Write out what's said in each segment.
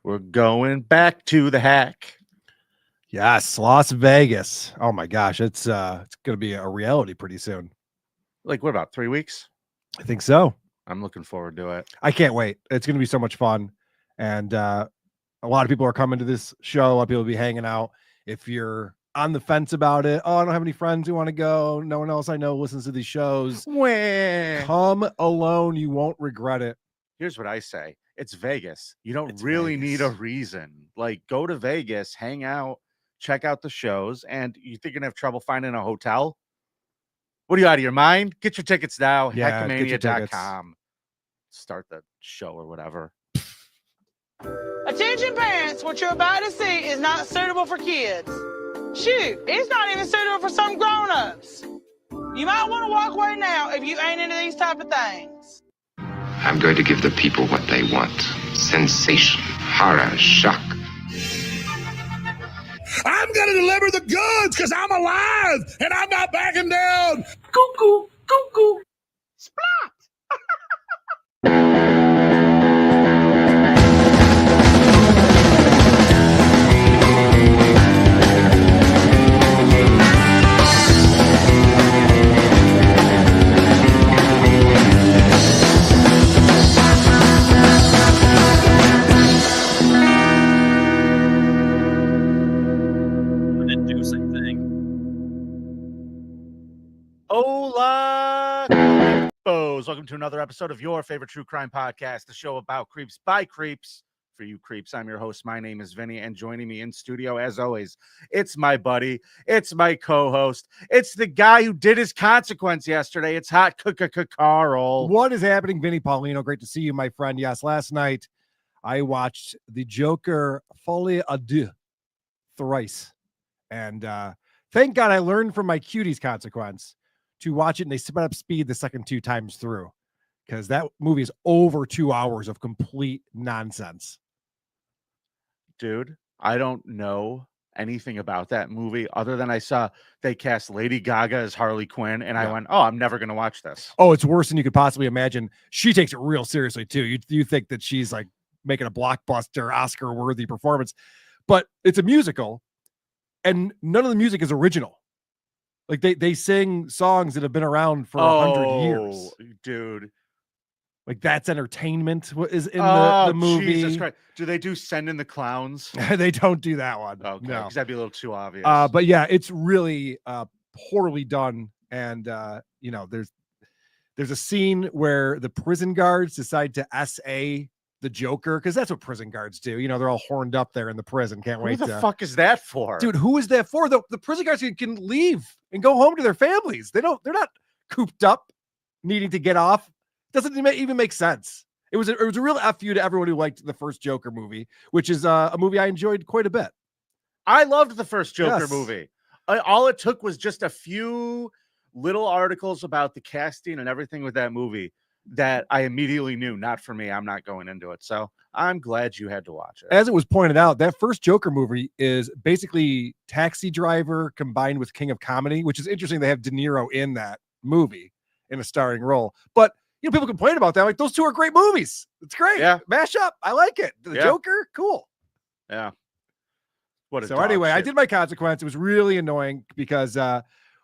We're going back to the hack. Yes, Las Vegas. Oh my gosh, it's gonna be a reality pretty soon. Like what, about 3 weeks? I think so. I'm looking forward to it. I can't wait. It's gonna be so much fun, and a lot of people are coming to this show. A lot of people will be hanging out. If you're on the fence about it, oh, I don't have any friends who want to go. No one else I know listens to these shows. Come alone. You won't regret it. Here's what I say. It's Vegas. You don't really need a reason. Like, go to Vegas, hang out, check out the shows, and you think you're going to have trouble finding a hotel? What are you, out of your mind? Get your tickets now. Yeah, Heckmania.com. Start the show or whatever. Attention parents, what you're about to see is not suitable for kids. Shoot, it's not even suitable for some grown-ups. You might want to walk away now if you ain't into these type of things. I'm going to give the people what they want. Sensation, horror, shock. I'm going to deliver the goods because I'm alive and I'm not backing down. Cuckoo, cuckoo. Splat! Hola, Creepos. Welcome to another episode of your favorite true crime podcast, the show about creeps by creeps for you creeps. I'm your host. My name is Vinnie, and joining me in studio, as always, it's my buddy, it's my co-host, it's the guy who did his consequence yesterday. It's Hot Carl. What is happening, Vinnie Paulino? Great to see you, my friend. Yes, last night I watched the Joker Folie à Deux thrice, and thank God I learned from my Cuties consequence to watch it, and they sped up speed the second 2 times through, because that movie is over 2 hours of complete nonsense. Dude, I don't know anything about that movie other than I saw they cast Lady Gaga as Harley Quinn, and I went, oh, I'm never going to watch this. Oh, it's worse than you could possibly imagine. She takes it real seriously, too. You think that she's like making a blockbuster, Oscar-worthy performance, but it's a musical, and none of the music is original. Like they sing songs that have been around for 100 years. Dude. Like that's entertainment is in the movie. Jesus Christ. Do they do Send in the Clowns? They don't do that one. Okay, no. Because that'd be a little too obvious. But yeah, it's really poorly done. And there's a scene where the prison guards decide to SA the Joker, because that's what prison guards do. They're all horned up there in the prison. Can't wait. Who the fuck is that for? Dude, who is that for? The prison guards can leave and go home to their families. They're not cooped up needing to get off. Doesn't even make sense. It was a real F you to everyone who liked the first Joker movie, which is a movie I enjoyed quite a bit. I loved the first Joker movie. All it took was just a few little articles about the casting and everything with that movie that I immediately knew, not for me. I'm not going into it. So I'm glad you had to watch it. As it was pointed out, that first Joker movie is basically Taxi Driver combined with King of Comedy, which is interesting. They have De Niro in that movie in a starring role. But people complain about that. Like, those two are great movies. It's great. Yeah. Mash up. I like it. The Joker, cool. Yeah. So anyway, I did my consequence. It was really annoying because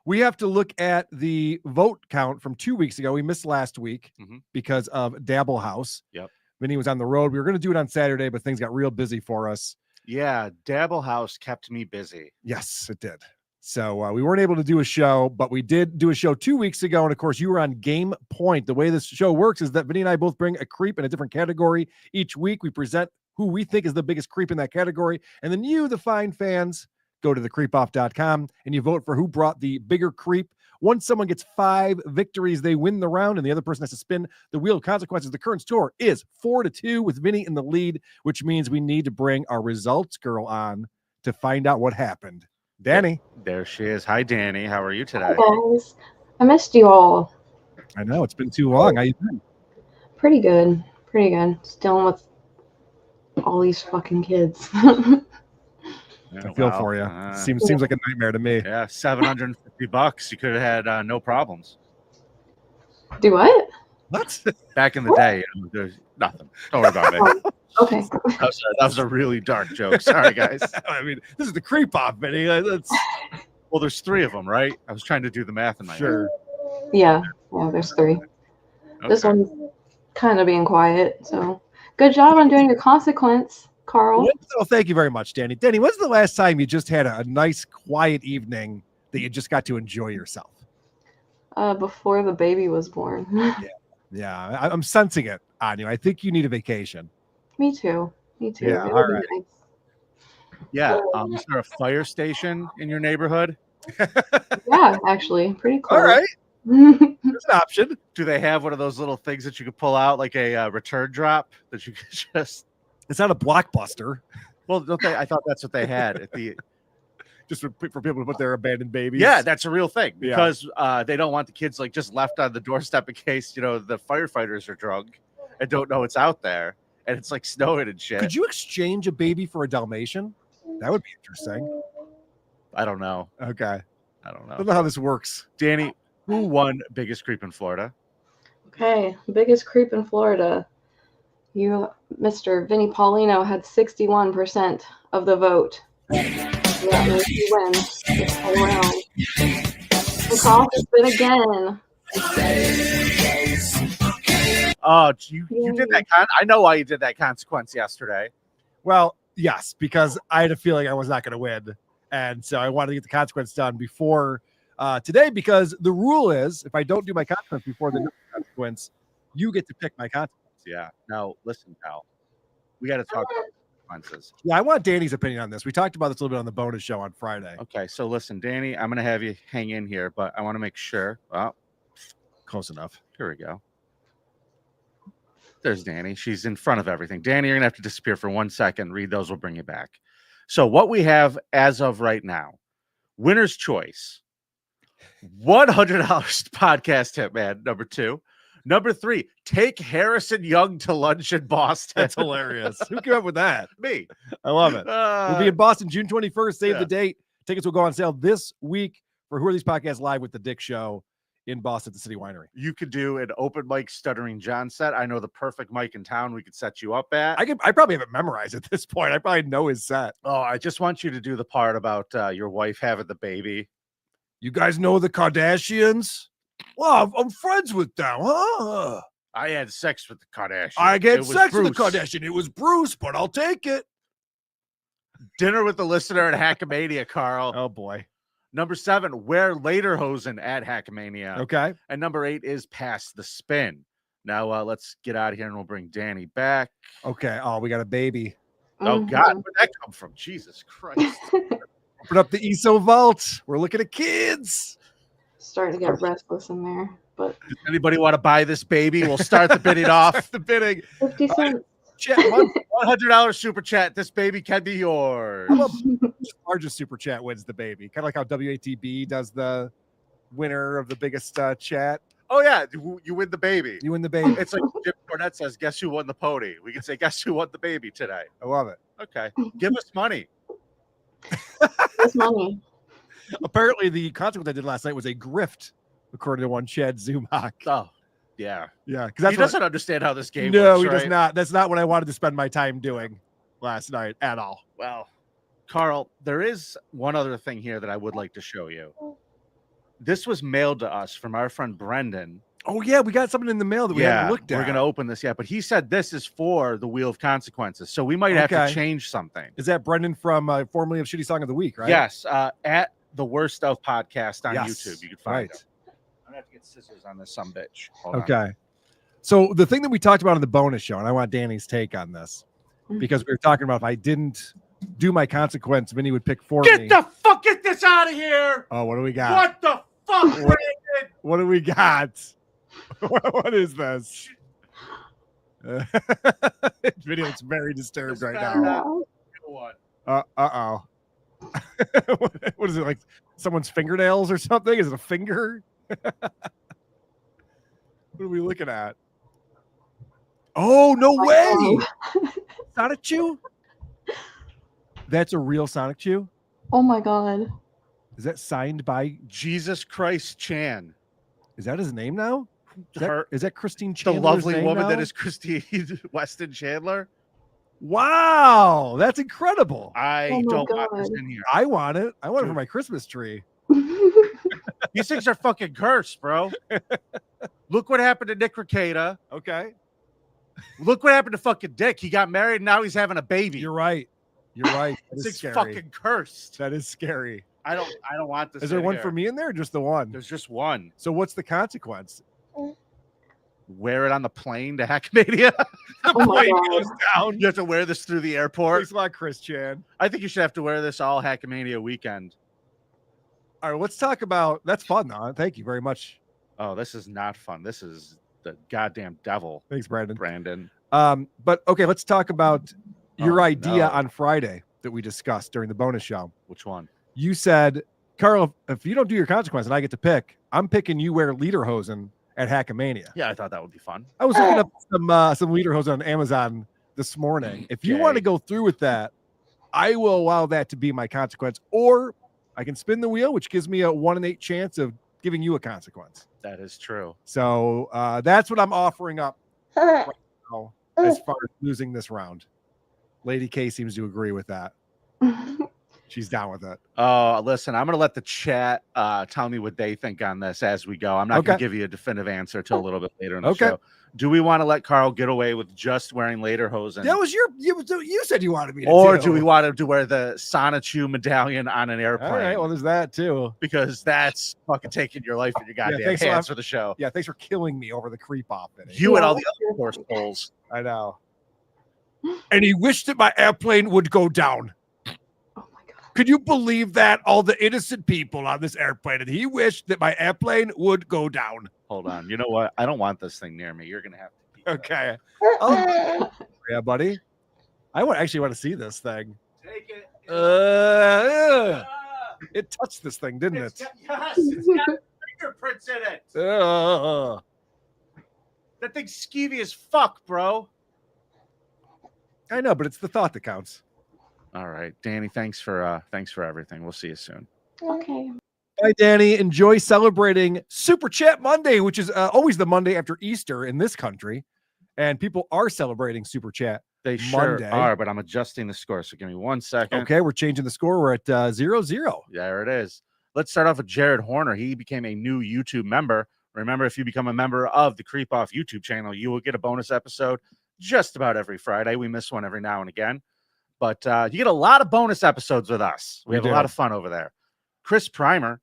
we have to look at the vote count from 2 weeks ago. We missed last week because of Dabble House. Yep. Vinny was on the road. We were going to do it on Saturday, but things got real busy for us. Yeah, Dabble House kept me busy. Yes, it did. So we weren't able to do a show, but we did do a show 2 weeks ago. And of course, you were on Game Point. The way this show works is that Vinny and I both bring a creep in a different category each week. We present who we think is the biggest creep in that category. And then you, the fine fans, go to thecreepoff.com and you vote for who brought the bigger creep. Once someone gets 5 victories, they win the round, and the other person has to spin the wheel of consequences. The current score is 4-2 with Vinny in the lead, which means we need to bring our results girl on to find out what happened. Danny. There she is. Hi, Danny. How are you today? Hi, guys. I missed you all. I know. It's been too long. How you been? Pretty good. Just dealing with all these fucking kids. I feel for you. Seems like a nightmare to me. Yeah, $750. You could have had no problems. Do what? What? Back in the day, there's nothing. Don't worry about it. Okay. That was a really dark joke. Sorry, guys. I mean, this is the Creepoff, Vinny. Well, there's 3 of them, right? I was trying to do the math in my head. Yeah, there's 3. This Okay. one's kind of being quiet, so good job on doing your consequence, Carl. Oh, thank you very much, Danny. Danny, when's the last time you just had a nice, quiet evening that you just got to enjoy yourself? Before the baby was born. Yeah, I'm sensing it on you. I think you need a vacation. Me too. Yeah, It would all be right. nice. Yeah. Is there a fire station in your neighborhood? Yeah, actually, pretty close. All right. There's an option. Do they have one of those little things that you could pull out, like a return drop that you could just? It's not a Blockbuster. Well, don't they? I thought that's what they had at the. Just for people to put their abandoned babies. Yeah, that's a real thing Yeah. because they don't want the kids like just left on the doorstep in case the firefighters are drunk and don't know it's out there and it's like snowing and shit. Could you exchange a baby for a Dalmatian? That would be interesting. I don't know. Okay. I don't I don't know. know how this works. Danny, who won biggest creep in Florida? Okay, biggest creep in Florida. You, Mr. Vinnie Paulino, had 61% of the vote. So that means you win this whole round. And Carl has been again. Oh, you did that. I know why you did that consequence yesterday. Well, yes, because I had a feeling I was not going to win. And so I wanted to get the consequence done before today, because the rule is if I don't do my consequence before the next consequence, you get to pick my consequence. Yeah. Now, listen, pal. We got to talk about consequences. Yeah, I want Danny's opinion on this. We talked about this a little bit on the bonus show on Friday. Okay, so listen, Danny, I'm going to have you hang in here, but I want to make sure. Well, Close enough. here we go. There's Danny. She's in front of everything. Danny, you're going to have to disappear for 1 second. Read those. We'll bring you back. So what we have as of right now, winner's choice, $100 podcast tip, man, number 2. Number 3, take Harrison Young to lunch in Boston. That's hilarious. Who came up with that? Me. I love it. We'll be in Boston June 21st. Save the date. Tickets will go on sale this week for Who Are These Podcasts Live with the Dick Show in Boston at the City Winery. You could do an open mic Stuttering John set. I know the perfect mic in town we could set you up at. I probably have it memorized at this point. I probably know his set. Oh, I just want you to do the part about your wife having the baby. You guys know the Kardashians? Well, I'm friends with them, huh? I had sex with the Kardashians. I It get was sex with the Bruce. Kardashian. It was Bruce, but I'll take it. Dinner with the listener at Hackamania, Carl. Oh, boy. Number 7, wear Lederhosen at Hackamania. Okay. And number 8 is pass the spin. Now let's get out of here and we'll bring Danny back. Okay. Oh, we got a baby. Oh, God. Where'd that come from? Jesus Christ. Open up the ESO vault. We're looking at kids. Starting to get restless in there, but Does anybody want to buy this baby? We'll start the bidding off. The bidding. 50 cents. Chat, $100 super chat. This baby can be yours. Largest super chat wins the baby. Kind of like how WATB does the winner of the biggest chat. Oh, yeah. You win the baby. You win the baby. It's like Jim Cornette says, guess who won the pony? We can say, guess who won the baby today? I love it. Okay. Give us money. This money. Apparently, the consequence I did last night was a grift, according to one Chad Zumach. Oh, yeah. Yeah, because He doesn't understand how this game No, works, he does right? not. That's not what I wanted to spend my time doing last night at all. Well, Carl, there is one other thing here that I would like to show you. This was mailed to us from our friend Brendan. Oh, yeah, we got something in the mail that we haven't looked at. We're going to open this yet, but he said this is for the Wheel of Consequences, so we might have to Okay. change something. Is that Brendan from formerly of Shitty Song of the Week, right? Yes, at the Worst of Podcast on Yes, YouTube. You can find right. it. I'm going to have to get scissors on this sumbitch. Hold on. Okay. So the thing that we talked about on the bonus show, and I want Danny's take on this, because we were talking about if I didn't do my consequence, Vinny would pick for me. Get this out of here! Oh, what do we got? What the fuck, Brandon? What do we got? What is this? Vinny looks very disturbed right now. What? Uh-oh. What is it, like someone's fingernails or something? Is it a finger? What are we looking at? Oh, no way! Sonichu? That's a real Sonichu? Oh my god. Is that signed by? Jesus Christ Chan. Is that his name now? Her, Is that Christine the Chandler's lovely name woman now? that is Christine Weston Chandler. Wow, that's incredible. I Oh my don't want this God. in here. I want it. I want it for Dude. my Christmas tree. These things are fucking cursed, bro. Look what happened to Nick Rekieta. Okay. Look what happened to fucking Dick. He got married and now he's having a baby. You're right. You're right. That This is thing's scary. fucking cursed. That is scary. I don't want this. Is there in one here. for me in there or just the one? There's just one. So what's the consequence? Wear it on the plane to Hackmania. Oh my Plane God. goes down. You have to wear this through the airport. Thanks a lot, Chris Chan. I think you should have to wear this all Hackmania weekend. All right, let's talk about that's fun, though. Thank you very much. Oh, this is not fun. This is the goddamn devil, Thanks, Brandon. Brandon. But okay, let's talk about your Oh, idea no. on Friday that we discussed during the bonus show. Which one? You said, Carl, if you don't do your consequence and I get to pick, I'm picking you wear lederhosen at Hackamania. Yeah, I thought that would be fun. I was looking up some lederhosen on Amazon this morning. If you want to Okay. go through with that, I will allow that to be my consequence, or I can spin the wheel, which gives me a 1 in 8 chance of giving you a consequence. That is true. So that's what I'm offering up right now as far as losing this round. Lady K seems to agree with that. She's down with it. Oh, listen, I'm going to let the chat tell me what they think on this as we go. I'm not going Okay. to give you a definitive answer till a little bit later in the Okay. show. Do we want to let Carl get away with just wearing lederhosen? That was you said you wanted me to Or do we want him to wear the Sonichu medallion on an All airplane? right, well, there's that too. Because that's fucking taking your life in your goddamn thanks a lot. hands for the show. Yeah, thanks for killing me over the Creepoff. Vinnie. You and all the other horse polls. I know. And he wished that my airplane would go down. Oh my God. Could you believe that? All the innocent people on this airplane, and he wished that my airplane would go down. Hold on. You know what? I don't want this thing near me. You're going to have to keep that. Okay. Yeah, buddy. I actually want to see this thing. Take it. It touched this thing, didn't it? Yes, it's got fingerprints in it. That thing's skeevy as fuck, bro. I know, but it's the thought that counts. All right, Danny, thanks for everything. We'll see you soon. Okay. Bye, Danny. Enjoy celebrating Super Chat Monday, which is always the Monday after Easter in this country. And people are celebrating Super Chat. They sure Monday. are, but I'm adjusting the score. So give me 1 second. Okay, we're changing the score. We're at 0-0. Yeah, there it is. Let's start off with Jared Horner. He became a new YouTube member. Remember, if you become a member of the Creepoff YouTube channel, you will get a bonus episode just about every Friday. We miss one every now and again. But you get a lot of bonus episodes with us. We have do. a lot of fun over there. Chris Primer,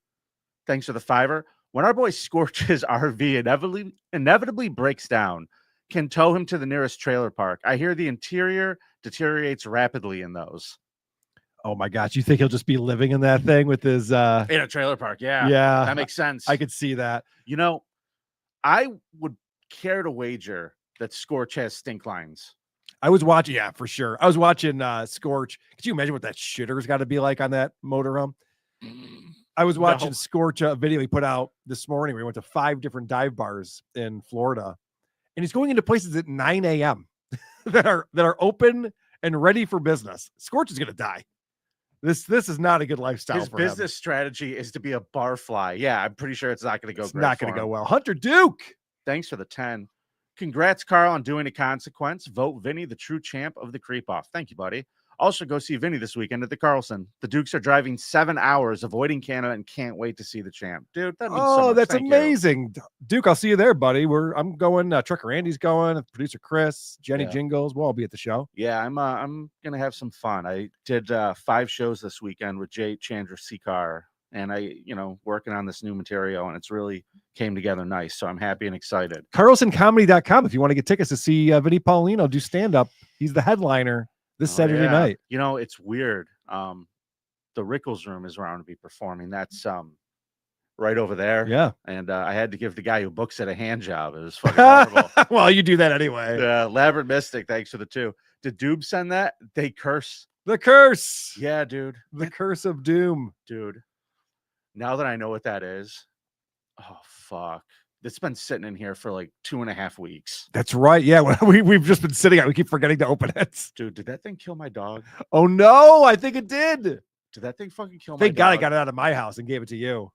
thanks for the $5. When our boy Scorch's RV inevitably breaks down, can tow him to the nearest trailer park. I hear the interior deteriorates rapidly in those. Oh my gosh, you think he'll just be living in that thing with his In a trailer park, yeah. yeah, That makes sense. I could see that. You know, I would care to wager that Scorch has stink lines. I was watching, yeah, for sure. I was watching Scorch. Could you imagine what that shitter's got to be like on that motorhome? I was watching No. Scorch a video he put out this morning where he went to 5 different dive bars in Florida, and he's going into places at 9 a.m. that are open and ready for business. Scorch is going to die. This is not a good lifestyle His for business him. strategy is to be a barfly. Yeah, I'm pretty sure it's not going to go It's great. not for going to him. go well. Hunter Duke. Thanks for the 10. Congrats, Carl, on doing a consequence. Vote Vinny the true champ of the Creepoff. Thank you, buddy. Also, go see Vinny this weekend at the Carlson. The Dukes are driving 7 hours, avoiding Canada, and can't wait to see the champ. Dude, that means so Oh, much. that's Thank you. amazing. Duke, I'll see you there, buddy. I'm going. Trucker Andy's going. Producer Chris, Jenny Yeah. Jingles. We'll all be at the show. Yeah, I'm gonna have some fun. I did 5 shows this weekend with Jay Chandrasekhar, and I, working on this new material, and it's really came together nice. So I'm happy and excited. CarlsonComedy.com if you want to get tickets to see Vinnie Paulino do stand-up. He's the headliner this Oh, Saturday yeah. night. It's weird. The Rickles Room is around to be performing. That's right over there. Yeah. And I had to give the guy who books it a hand job. It was fucking horrible. Well, you do that anyway. Yeah, Labyrinth Mystic, thanks for the 2. Did Doob send that? They curse. The curse. Yeah, dude. The curse of doom. Dude. Now that I know what that is, oh fuck. It's been sitting in here for like 2.5 weeks. That's right. Yeah, we've just been sitting on. We keep forgetting to open it. Dude, did that thing kill my dog? Oh no, I think it did. Did that thing fucking kill my Thank God I dog? got it out of my house and gave it to you.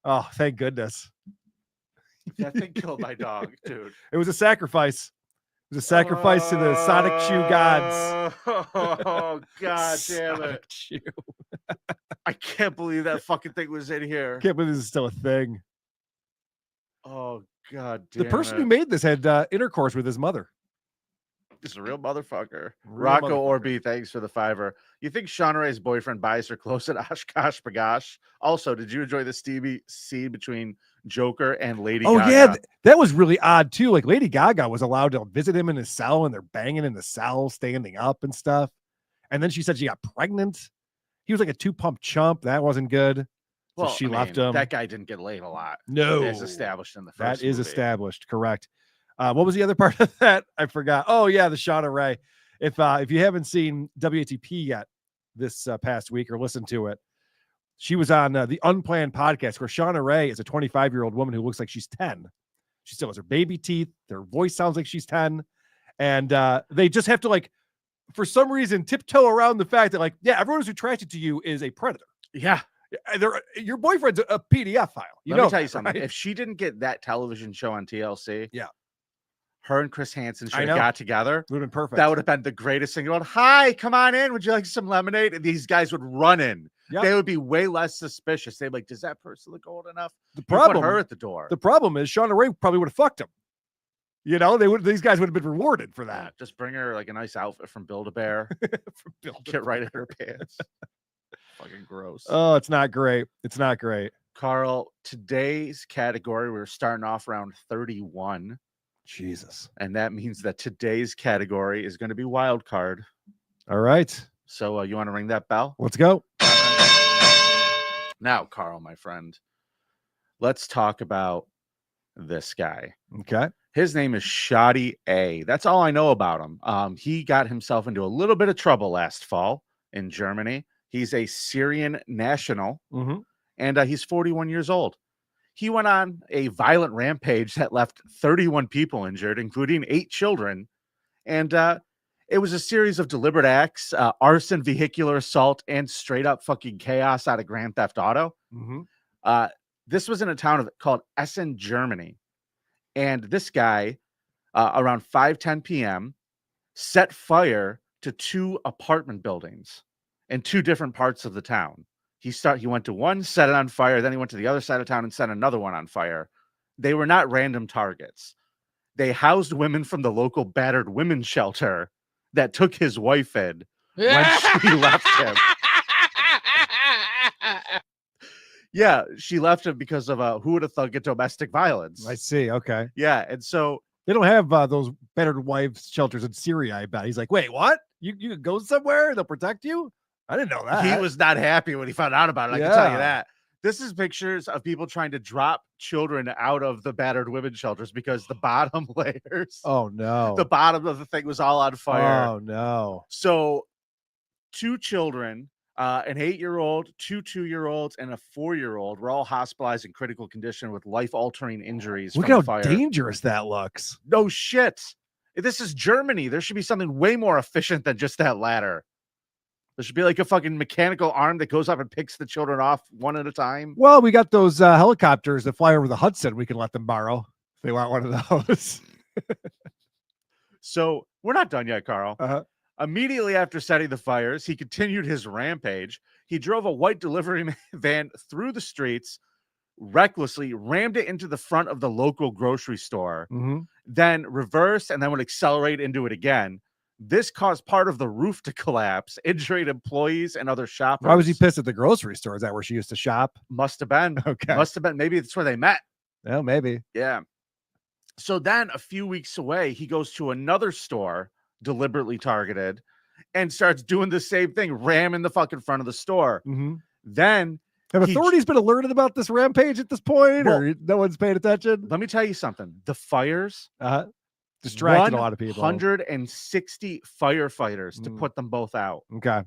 Oh, thank goodness. That thing killed my dog, dude. It was a sacrifice. It was a sacrifice to the Sonichu gods. Oh, God damn it. Sonichu. I can't believe that fucking thing was in here. Can't believe this is still a thing. Oh, God damn The person it. who made this had intercourse with his mother. This is a real motherfucker. Real Rocco motherfucker. Orby, thanks for the $5. You think Shauna Ray's boyfriend buys her clothes at Oshkosh Bagosh? Also, did you enjoy the Stevie scene between Joker and Lady Gaga? Yeah, that was really odd too. Like Lady Gaga was allowed to visit him in his cell, and they're banging in the cell, standing up and stuff. And then she said she got pregnant. He was like a 2-pump chump. That wasn't good. So she left him. That guy didn't get laid a lot. No, As established in the that first is movie. established. Correct. What was the other part of that? I forgot. Oh yeah, the Shauna Ray. If you haven't seen WATP yet this past week or listened to it, she was on the Unplanned podcast where Shauna Ray is a 25-year-old woman who looks like she's 10. She still has her baby teeth. Their voice sounds like she's 10. And they just have to, like, for some reason, tiptoe around the fact that, like, yeah, everyone who's attracted to you is a predator. Yeah. Your boyfriend's a PDF file. Let me tell you something. Right? If she didn't get that television show on TLC, yeah, her and Chris Hansen should have got together. Would have been perfect. That would have been the greatest thing. You're like, hi, come on in. Would you like some lemonade? And these guys would run in. Yep. They would be way less suspicious. They'd be like, does that person look old enough? The problem, put her at the door. The problem is Shauna Ray probably would have fucked him. You know, these guys would have been rewarded for that. Just bring her like a nice outfit from Build-A-Bear. Get right in her pants. Fucking gross. Oh, it's not great. It's not great. Carl, today's category, we're starting off round 31. Jesus. And that means that today's category is going to be wild card. All right. So you want to ring that bell? Let's go. Now, Carl, my friend, let's talk about this guy. Okay. His name is Shoddy A. That's all I know about him. He got himself into a little bit of trouble last fall in Germany. He's a Syrian national, and he's 41 years old. He went on a violent rampage that left 31 people injured, including 8 children. And it was a series of deliberate acts, arson, vehicular assault, and straight up fucking chaos out of Grand Theft Auto. This was in a town called Essen, Germany. And this guy, around 5:10 p.m., set fire to 2 apartment buildings in 2 different parts of the town. He went to one, set it on fire, then he went to the other side of town and set another one on fire. They were not random targets. They housed women from the local battered women's shelter that took his wife in when she left him. Yeah, she left him because of who would have thought it domestic violence. I see. Okay. Yeah, and so they don't have those battered wives shelters in Syria, I bet. He's like, wait, what? You can go somewhere? They'll protect you? I didn't know that. He was not happy when he found out about it. I can tell you that. This is pictures of people trying to drop children out of the battered women's shelters because the bottom layers. Oh, no. The bottom of the thing was all on fire. Oh, no. So 2 children, an 8-year-old, 2 2-year-olds, and a 4-year-old were all hospitalized in critical condition with life-altering injuries. Look from how the fire. Dangerous that looks. No shit. This is Germany. There should be something way more efficient than just that ladder. There should be like a fucking mechanical arm that goes up and picks the children off one at a time. Well, we got those helicopters that fly over the Hudson. We can let them borrow if they want one of those. So we're not done yet, Carl. Immediately after setting the fires, he continued his rampage. He drove a white delivery van through the streets, recklessly rammed it into the front of the local grocery store, then reversed and then would accelerate into it again. This caused part of the roof to collapse, injuring employees and other shoppers. Why was he pissed at the grocery store? Is that where she used to shop? Must have been. Okay. Must have been. Maybe that's where they met. Well, maybe. Yeah. So then a few weeks away, he goes to another store, deliberately targeted, and starts doing the same thing, ramming the fucking front of the store. Then have authorities been alerted about this rampage at this point, or no one's paying attention? Let me tell you something. The fires distracted a lot of people. 160 firefighters to put them both out. Okay.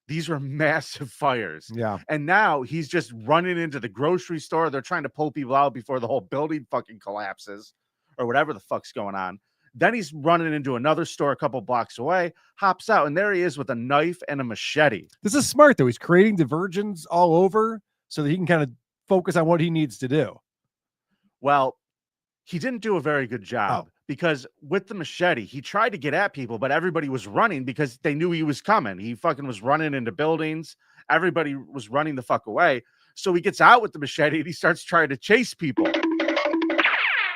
These were massive fires. Yeah. And now he's just running into the grocery store. They're trying to pull people out before the whole building fucking collapses or whatever the fuck's going on. Then he's running into another store a couple blocks away, hops out, and there he is with a knife and a machete. This is smart, though. He's creating diversions all over so that he can kind of focus on what he needs to do. Well, he didn't do a very good job because with the machete, he tried to get at people, but everybody was running because they knew he was coming. He fucking was running into buildings. Everybody was running the fuck away. So he gets out with the machete and he starts trying to chase people.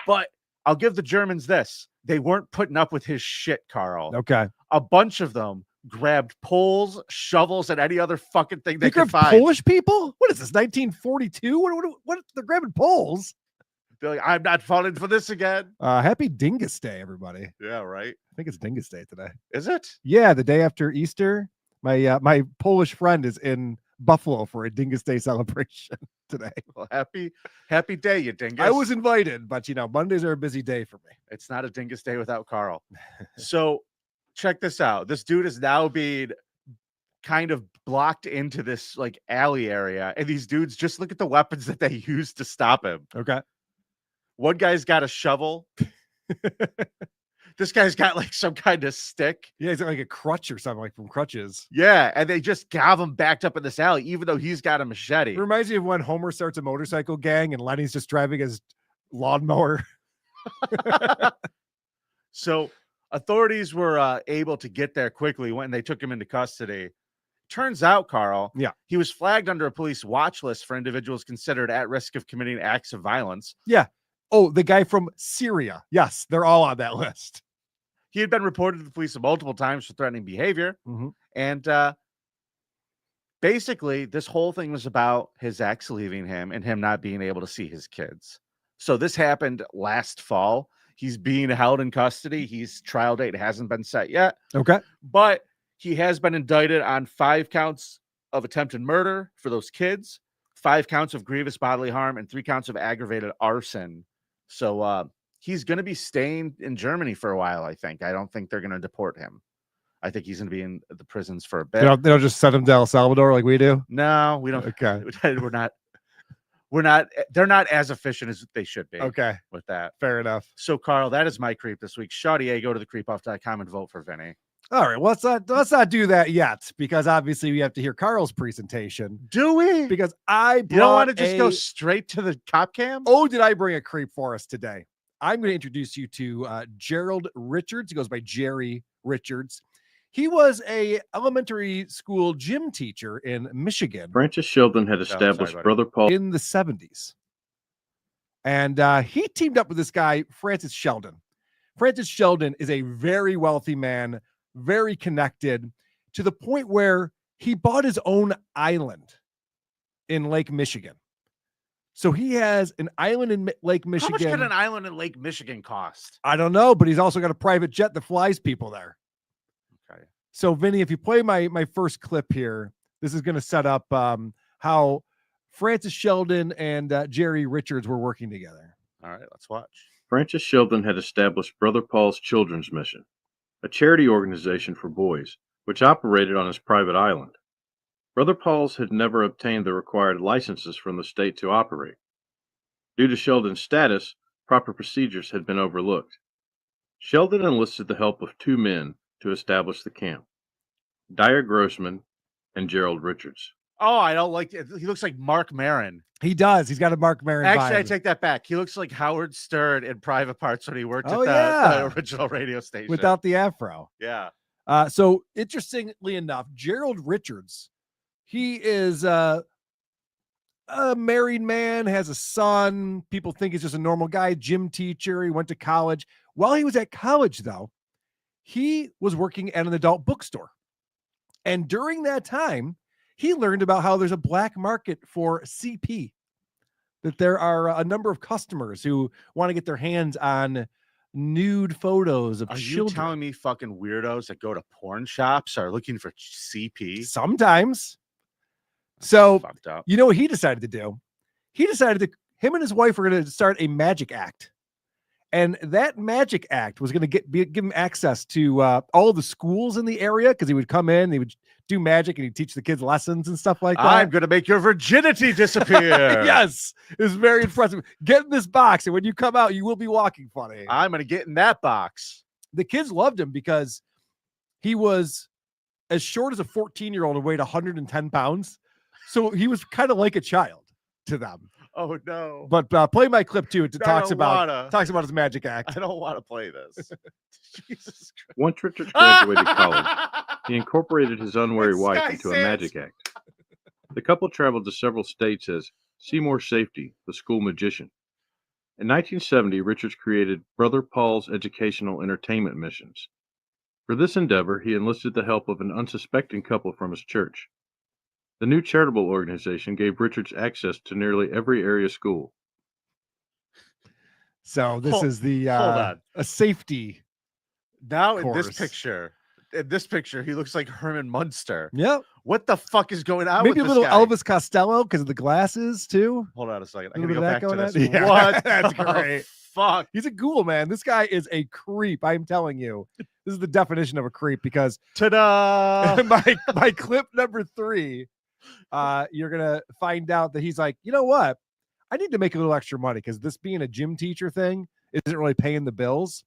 But I'll give the Germans this. They weren't putting up with his shit, Carl. Okay. A bunch of them grabbed poles, shovels, and any other fucking thing they could grabbed find. Polish people? What is this, 1942? What they're grabbing poles? They're like, I'm not falling for this again. Happy Dingus Day, everybody. Yeah, right. I think it's Dingus Day today. Is it? Yeah, the day after Easter. My Polish friend is in Buffalo for a Dingus Day celebration today. Well, happy day, you dingus. I was invited, but Mondays are a busy day for me. It's not a dingus day without Carl. So check this out. This dude is now being kind of blocked into this like alley area. And these dudes, just look at the weapons that they used to stop him. Okay. One guy's got a shovel. This guy's got like some kind of stick. Yeah, he's got like a crutch or something, like from Crutches. Yeah, and they just have him backed up in this alley, even though he's got a machete. It reminds me of when Homer starts a motorcycle gang and Lenny's just driving his lawnmower. So authorities were able to get there quickly when they took him into custody. Turns out, Carl, he was flagged under a police watch list for individuals considered at risk of committing acts of violence. Yeah. Oh, the guy from Syria. Yes, they're all on that list. He had been reported to the police multiple times for threatening behavior. Mm-hmm. And basically, this whole thing was about his ex leaving him and him not being able to see his kids. So this happened last fall. He's being held in custody. His trial date hasn't been set yet. Okay. But he has been indicted on 5 counts of attempted murder for those kids, 5 counts of grievous bodily harm, and 3 counts of aggravated arson. So he's going to be staying in Germany for a while, I think. I don't think they're going to deport him. I think he's going to be in the prisons for a bit. They don't just send him to El Salvador like we do? No, we don't. Okay. We're not. They're not as efficient as they should be. Okay. With that. Fair enough. So, Carl, that is my creep this week. Shawty, go to the creepoff.com and vote for Vinny. All right. Well, let's not do that yet, because obviously we have to hear Carl's presentation. Do we? Because you don't want to just go straight to the cop cam? Oh, did I bring a creep for us today? I'm going to introduce you to Gerald Richards. He goes by Jerry Richards. He was a elementary school gym teacher in Michigan. Francis Sheldon had established Brother Paul in the 70s. And he teamed up with this guy, Francis Sheldon. Francis Sheldon is a very wealthy man, very connected, to the point where he bought his own island in Lake Michigan. So he has an island in Lake Michigan. How much could an island in Lake Michigan cost? I don't know, but he's also got a private jet that flies people there. Okay. So, Vinny, if you play my first clip here, this is going to set up how Francis Sheldon and Jerry Richards were working together. All right, let's watch. Francis Sheldon had established Brother Paul's Children's Mission, a charity organization for boys, which operated on his private island. Brother Paul's had never obtained the required licenses from the state to operate. Due to Sheldon's status, proper procedures had been overlooked. Sheldon enlisted the help of 2 men to establish the camp, Dyer Grossman and Gerald Richards. Oh, I don't like it. He looks like Mark Maron. He does. He's got a Mark Maron Actually, vibe. I take that back. He looks like Howard Stern in Private Parts when he worked at the original radio station. Without the afro. Yeah. So, interestingly enough, Gerald Richards, he is a married man, has a son. People think he's just a normal guy, gym teacher. He went to college. While he was at college, though, he was working at an adult bookstore. And during that time, he learned about how there's a black market for CP, that there are a number of customers who want to get their hands on nude photos of children. Are you telling me fucking weirdos that go to porn shops are looking for CP? Sometimes. So, fucked up. You know what he decided to do? He decided him and his wife were going to start a magic act. And that magic act was going to give him access to all the schools in the area, because he would come in, he would do magic, and he'd teach the kids lessons and stuff like that. I'm going to make your virginity disappear. Yes. It was very impressive. Get in this box, and when you come out, you will be walking funny. I'm going to get in that box. The kids loved him because he was as short as a 14-year-old and weighed 110 pounds. So he was kind of like a child to them. Oh no. But play my clip too. It I talks don't about wanna. his magic act. I don't want to play this. Jesus Christ. Once Richards graduated college, he incorporated his unwary It's wife Sky into a Sans. magic act. The couple traveled to several states as Seymour Safety, the school magician. In 1970, Richards created Brother Paul's Educational Entertainment Missions. For this endeavor, he enlisted the help of an unsuspecting couple from his church. The new charitable organization gave Richards access to nearly every area school. So this is the hold on. a safety. Now in course. this picture, he looks like Herman Munster. Yep. What the fuck is going on? Maybe a with little this guy? Elvis Costello because of the glasses too. Hold on a second. I A gotta little go bit back of to that this. going on? Yeah, What? that's the great. Fuck. He's a ghoul, man. This guy is a creep. I'm telling you. This is the definition of a creep because Ta-da! my clip number 3, you're gonna find out that he's like, you know what? I need to make a little extra money because this being a gym teacher thing isn't really paying the bills.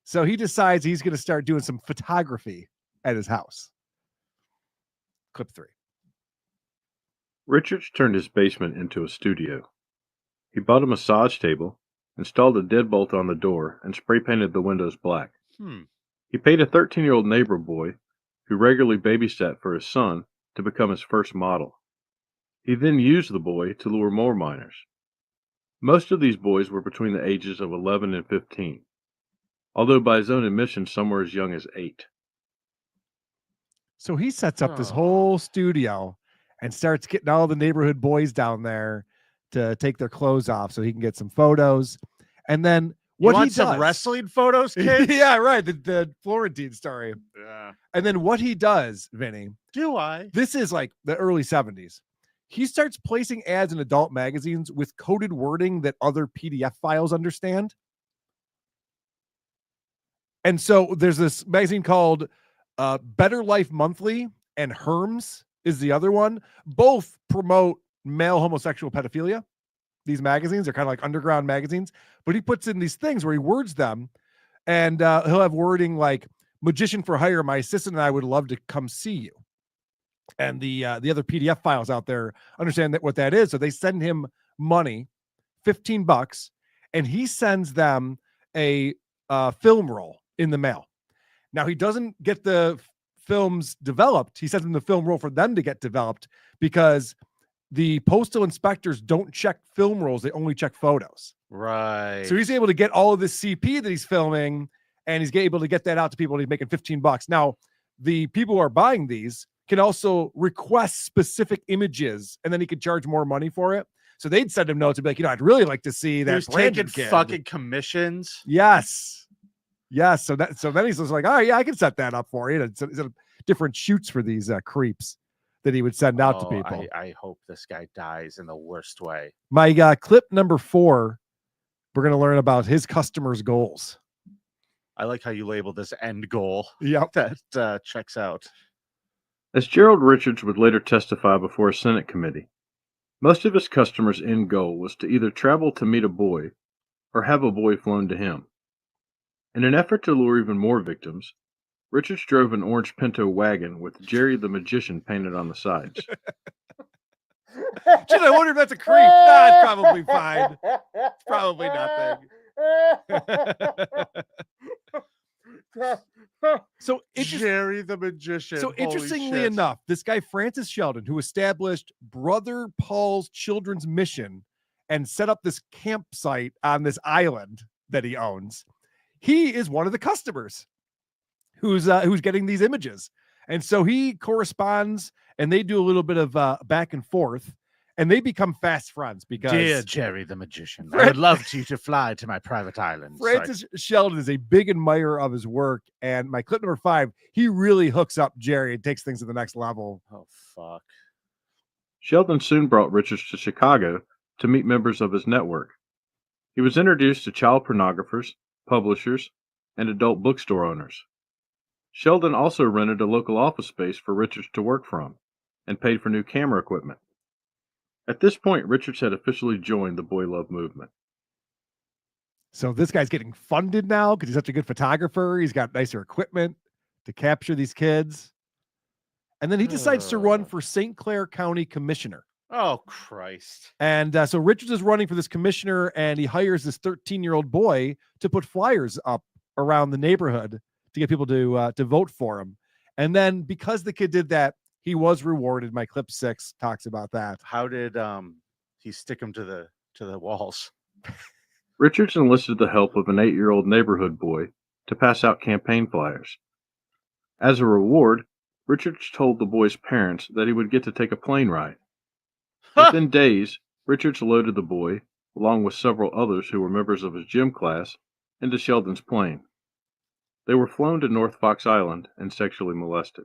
So he decides he's gonna start doing some photography at his house. Clip 3. Richards turned his basement into a studio. He bought a massage table, installed a deadbolt on the door, and spray painted the windows black. He paid a 13-year-old neighbor boy, who regularly babysat for his son, to become his first model. He then used the boy to lure more minors. Most of these boys were between the ages of 11 and 15, although by his own admission some were as young as 8. So he sets up this whole studio and starts getting all the neighborhood boys down there to take their clothes off so he can get some photos. And then what you want he some does, wrestling photos, kids? yeah, right. The Florentine story. Yeah. And then what he does, Vinny, Do I? this is like the early 70s. He starts placing ads in adult magazines with coded wording that other PDF files understand. And so there's this magazine called Better Life Monthly, and Herms is the other one. Both promote male homosexual pedophilia. These magazines are kind of like underground magazines, but he puts in these things where he words them, and he'll have wording like "magician for hire. My assistant and I would love to come see you." And the other PDF files out there understand that what that is, so they send him money, $15, and he sends them a film roll in the mail. Now he doesn't get the films developed. He sends them the film roll for them to get developed because the postal inspectors don't check film rolls. They only check photos. Right. So he's able to get all of this CP that he's filming, and he's able to get that out to people, and he's making $15. Now, the people who are buying these can also request specific images, and then he could charge more money for it. So they'd send him notes and be like, I'd really like to see that. He's Brandon taking kid. fucking commissions. Yes. So then he's just like, oh yeah, I can set that up for you. It's different shoots for these creeps that he would send out to people. I hope this guy dies in the worst way. My clip number 4, we're going to learn about his customers' goals. I like how you labeled this end goal. Yep. That checks out. As Gerald Richards would later testify before a Senate committee, most of his customers' end goal was to either travel to meet a boy or have a boy flown to him. In an effort to lure even more victims, Richards drove an orange Pinto wagon with Jerry the Magician painted on the sides. Gee, I wonder if that's a creep. Nah, it's probably fine. It's probably nothing. So Jerry the Magician. So Holy interestingly shit. enough, this guy Francis Sheldon, who established Brother Paul's Children's Mission and set up this campsite on this island that he owns, he is one of the customers who's getting these images. And so he corresponds, and they do a little bit of back and forth, and they become fast friends because Dear Jerry the Magician, I would love you to fly to my private island. Francis Sheldon is a big admirer of his work. And my clip number 5, he really hooks up Jerry and takes things to the next level. Oh, fuck. Sheldon soon brought Richards to Chicago to meet members of his network. He was introduced to child pornographers, publishers, and adult bookstore owners. Sheldon also rented a local office space for Richards to work from and paid for new camera equipment. At this point, Richards had officially joined the Boy Love movement. So this guy's getting funded now because he's such a good photographer. He's got nicer equipment to capture these kids. And then he decides to run for St. Clair County Commissioner Oh, Christ. And so Richards is running for this commissioner, and he hires this 13-year-old boy to put flyers up around the neighborhood to get people to vote for him. And then because the kid did that, he was rewarded. My clip 6 talks about that. How did he stick him to the walls? Richards enlisted the help of an 8-year-old neighborhood boy to pass out campaign flyers. As a reward, Richards told the boy's parents that he would get to take a plane ride. Within days, Richards loaded the boy, along with several others who were members of his gym class, into Sheldon's plane. They were flown to North Fox Island and sexually molested.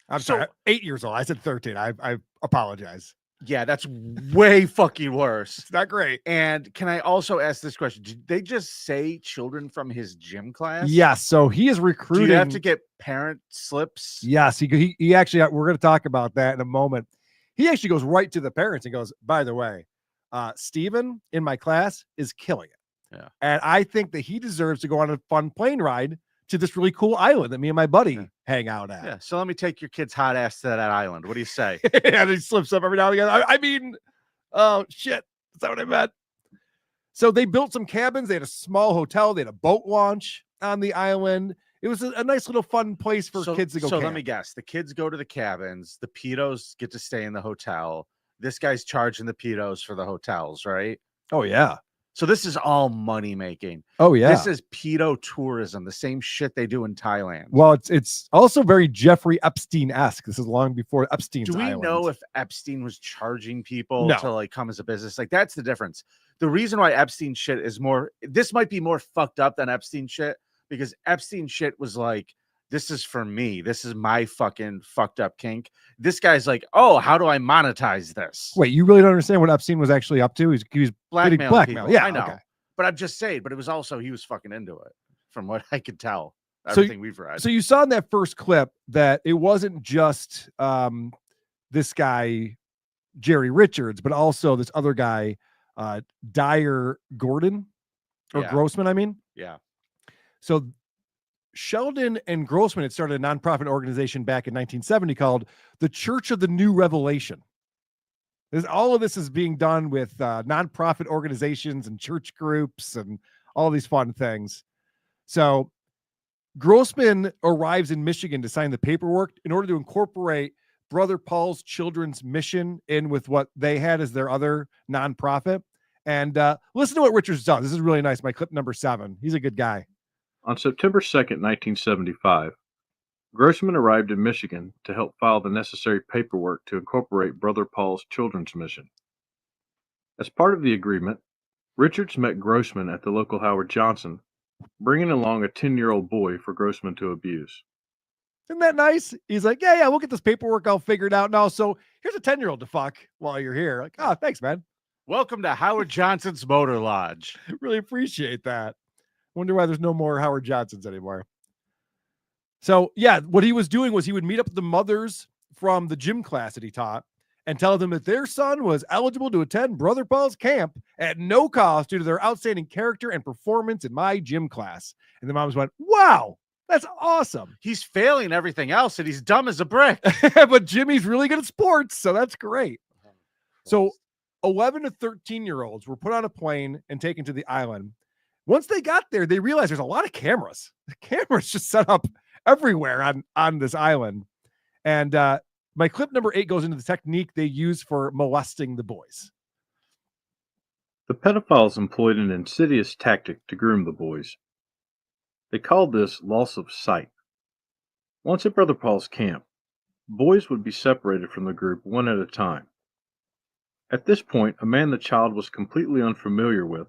I'm sorry, 8 years old. I said 13. I apologize. Yeah, that's way fucking worse. It's not great. And can I also ask this question? Did they just say children from his gym class? Yes. So he is recruiting. Do you have to get parent slips? Yes. He actually, we're going to talk about that in a moment. He actually goes right to the parents and goes, by the way, Steven in my class is killing it. Yeah. And I think that he deserves to go on a fun plane ride to this really cool island that me and my buddy hang out at. Yeah. So let me take your kid's hot ass to that island. What do you say? And he slips up every now and again. I mean, oh shit. That's not what I meant. So they built some cabins. They had a small hotel. They had a boat launch on the island. It was a nice little fun place for kids to go. So camp. let me guess. The kids go to the cabins. The pedos get to stay in the hotel. This guy's charging the pedos for the hotels, right? Oh yeah. So this is all money making. Oh yeah. This is pedo tourism, the same shit they do in Thailand. Well, it's also very Jeffrey Epstein-esque. This is long before Epstein's Do we Island. know if Epstein was charging people No. to like come as a business? Like that's the difference. The reason why Epstein shit is more, this might be more fucked up than Epstein shit, because Epstein shit was like, this is for me. This is my fucking fucked up kink. This guy's like, oh, how do I monetize this? Wait, you really don't understand what Epstein was actually up to? He was Blackmail. blackmail. Yeah, I know. okay. But I'm just saying, but it was also, he was fucking into it from what I could tell. So- Everything we've read. So you saw in that first clip that it wasn't just this guy, Jerry Richards, but also this other guy, Dyer Gordon or Yeah. Grossman, I mean. Yeah. So Sheldon and Grossman had started a nonprofit organization back in 1970 called the Church of the New Revelation. All of this is being done with nonprofit organizations and church groups and all these fun things. So Grossman arrives in Michigan to sign the paperwork in order to incorporate Brother Paul's Children's Mission in with what they had as their other nonprofit. And listen to what Richards does. This is really nice. My clip number 7. He's a good guy. On September 2nd, 1975, Grossman arrived in Michigan to help file the necessary paperwork to incorporate Brother Paul's Children's Mission. As part of the agreement, Richards met Grossman at the local Howard Johnson, bringing along a 10-year-old boy for Grossman to abuse. Isn't that nice? He's like, yeah, we'll get this paperwork all figured out now. So here's a 10-year-old to fuck while you're here. Like, oh, thanks, man. Welcome to Howard Johnson's Motor Lodge. Really appreciate that. Wonder why there's no more Howard Johnsons anymore. So yeah, what he was doing was he would meet up with the mothers from the gym class that he taught and tell them that their son was eligible to attend Brother Paul's camp at no cost due to their outstanding character and performance in my gym class. And the moms went, wow, that's awesome. He's failing everything else and he's dumb as a brick. But Jimmy's really good at sports, so that's great. So 11 to 13-year-olds were put on a plane and taken to the island. Once they got there, they realized there's a lot of cameras. The cameras just set up everywhere on this island. And my clip number 8 goes into the technique they use for molesting the boys. The pedophiles employed an insidious tactic to groom the boys. They called this loss of sight. Once at Brother Paul's camp, boys would be separated from the group one at a time. At this point, a man the child was completely unfamiliar with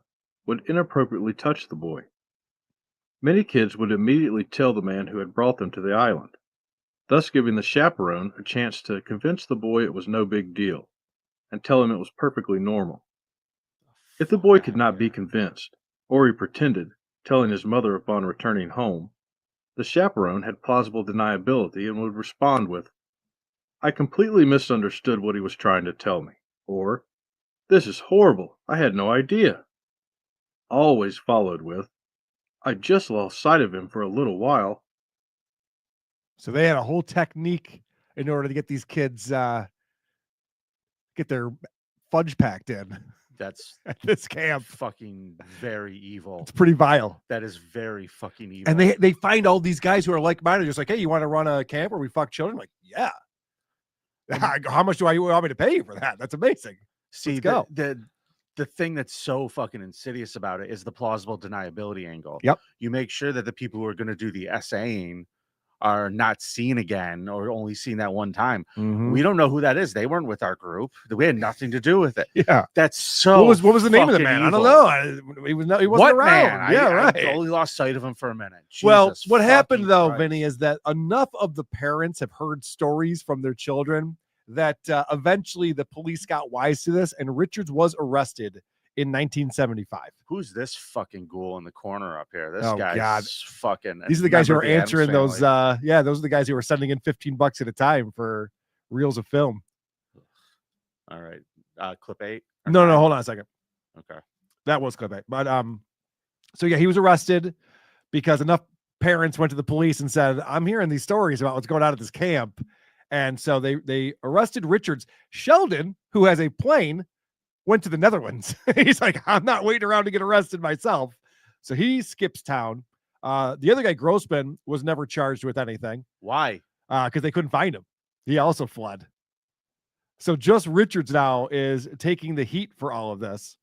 would inappropriately touch the boy. Many kids would immediately tell the man who had brought them to the island, thus giving the chaperone a chance to convince the boy it was no big deal and tell him it was perfectly normal. If the boy could not be convinced, or he pretended, telling his mother upon returning home, the chaperone had plausible deniability and would respond with, "I completely misunderstood what he was trying to tell me," or, "This is horrible, I had no idea." Always followed with, "I just lost sight of him for a little while." So they had a whole technique in order to get these kids get their fudge packed in That's at this camp. fucking very evil. It's pretty vile. That is very fucking evil. And they find all these guys who are like-minded, just like, hey, you want to run a camp where we fuck children? Like, yeah. How much do you want me to pay you for that? That's amazing. See, Let's go. The thing that's so fucking insidious about it is the plausible deniability angle. Yep. You make sure that the people who are going to do the essaying are not seen again or only seen that one time. Mhm. We don't know who that is. They weren't with our group. We had nothing to do with it. Yeah. That's so. What was the name of the fucking man? I evil. don't know. He wasn't What around. man? Yeah, I right. totally lost sight of him for a minute. Well, Jesus what happened fucking though, Christ. Vinny, is that enough of the parents have heard stories from their children that eventually the police got wise to this, and Richards was arrested in 1975. Who's this fucking ghoul in the corner up here? This Oh, guy's God. fucking. These are the guys who member are of the Addams answering those. family. Those are the guys who are sending in $15 at a time for reels of film. All right, clip 8. No, hold on a second. Okay. That was clip 8. But so yeah, he was arrested because enough parents went to the police and said, I'm hearing these stories about what's going on at this camp. And so they arrested Richards. Sheldon, who has a plane, went to the Netherlands. He's like, I'm not waiting around to get arrested myself. So he skips town. The other guy, Grossman, was never charged with anything. Why? Because they couldn't find him. He also fled. So just Richards now is taking the heat for all of this.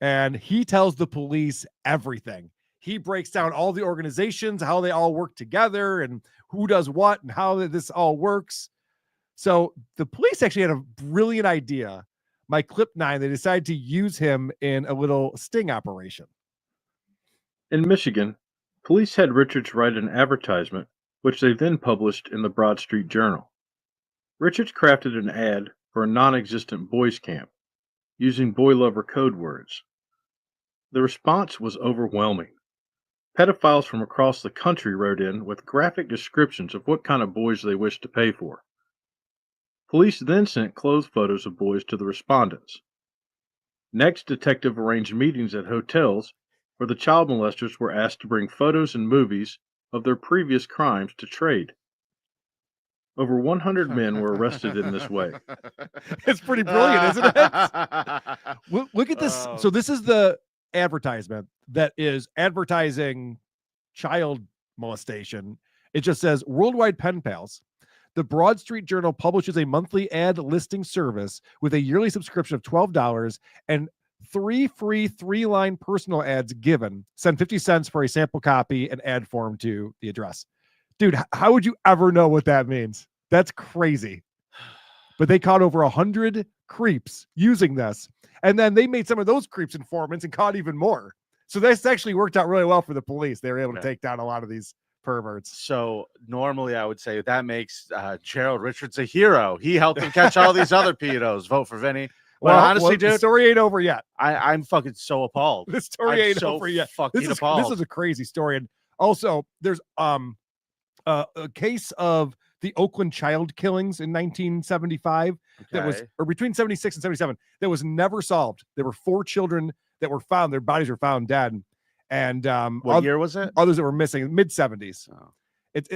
And he tells the police everything. He breaks down all the organizations, how they all work together and who does what and how this all works. So the police actually had a brilliant idea. My clip 9, they decided to use him in a little sting operation. In Michigan, police had Richards write an advertisement, which they then published in the Broad Street Journal. Richards crafted an ad for a non-existent boys' camp, using boy lover code words. The response was overwhelming. Pedophiles from across the country wrote in with graphic descriptions of what kind of boys they wished to pay for. Police then sent clothes photos of boys to the respondents. Next, detective arranged meetings at hotels where the child molesters were asked to bring photos and movies of their previous crimes to trade. Over 100 men were arrested in this way. It's pretty brilliant, isn't it? Look at this. So this is the advertisement that is advertising child molestation. It just says Worldwide Pen Pals. The Broad Street Journal publishes a monthly ad listing service with a yearly subscription of $12 and 3 free 3-line personal ads given. Send 50 cents for a sample copy and ad form to the address. Dude, how would you ever know what that means? That's crazy. But they caught over 100 creeps using this. And then they made some of those creeps informants and caught even more. So this actually worked out really well for the police. They were able to take down a lot of these perverts. So normally I would say that makes Gerald Richards a hero. He helped them catch all these other pedos. Vote for Vinny. Well, honestly, dude, the story ain't over yet. I'm fucking so appalled. The story ain't so over yet. Fucking This appalled. is a crazy story. And also there's a case of the Oakland child killings in 1975 that was, or between 76 and 77, that was never solved. There were 4 children that were found. Their bodies were found dead. And what year was it? Others that were missing, mid 70s. Oh.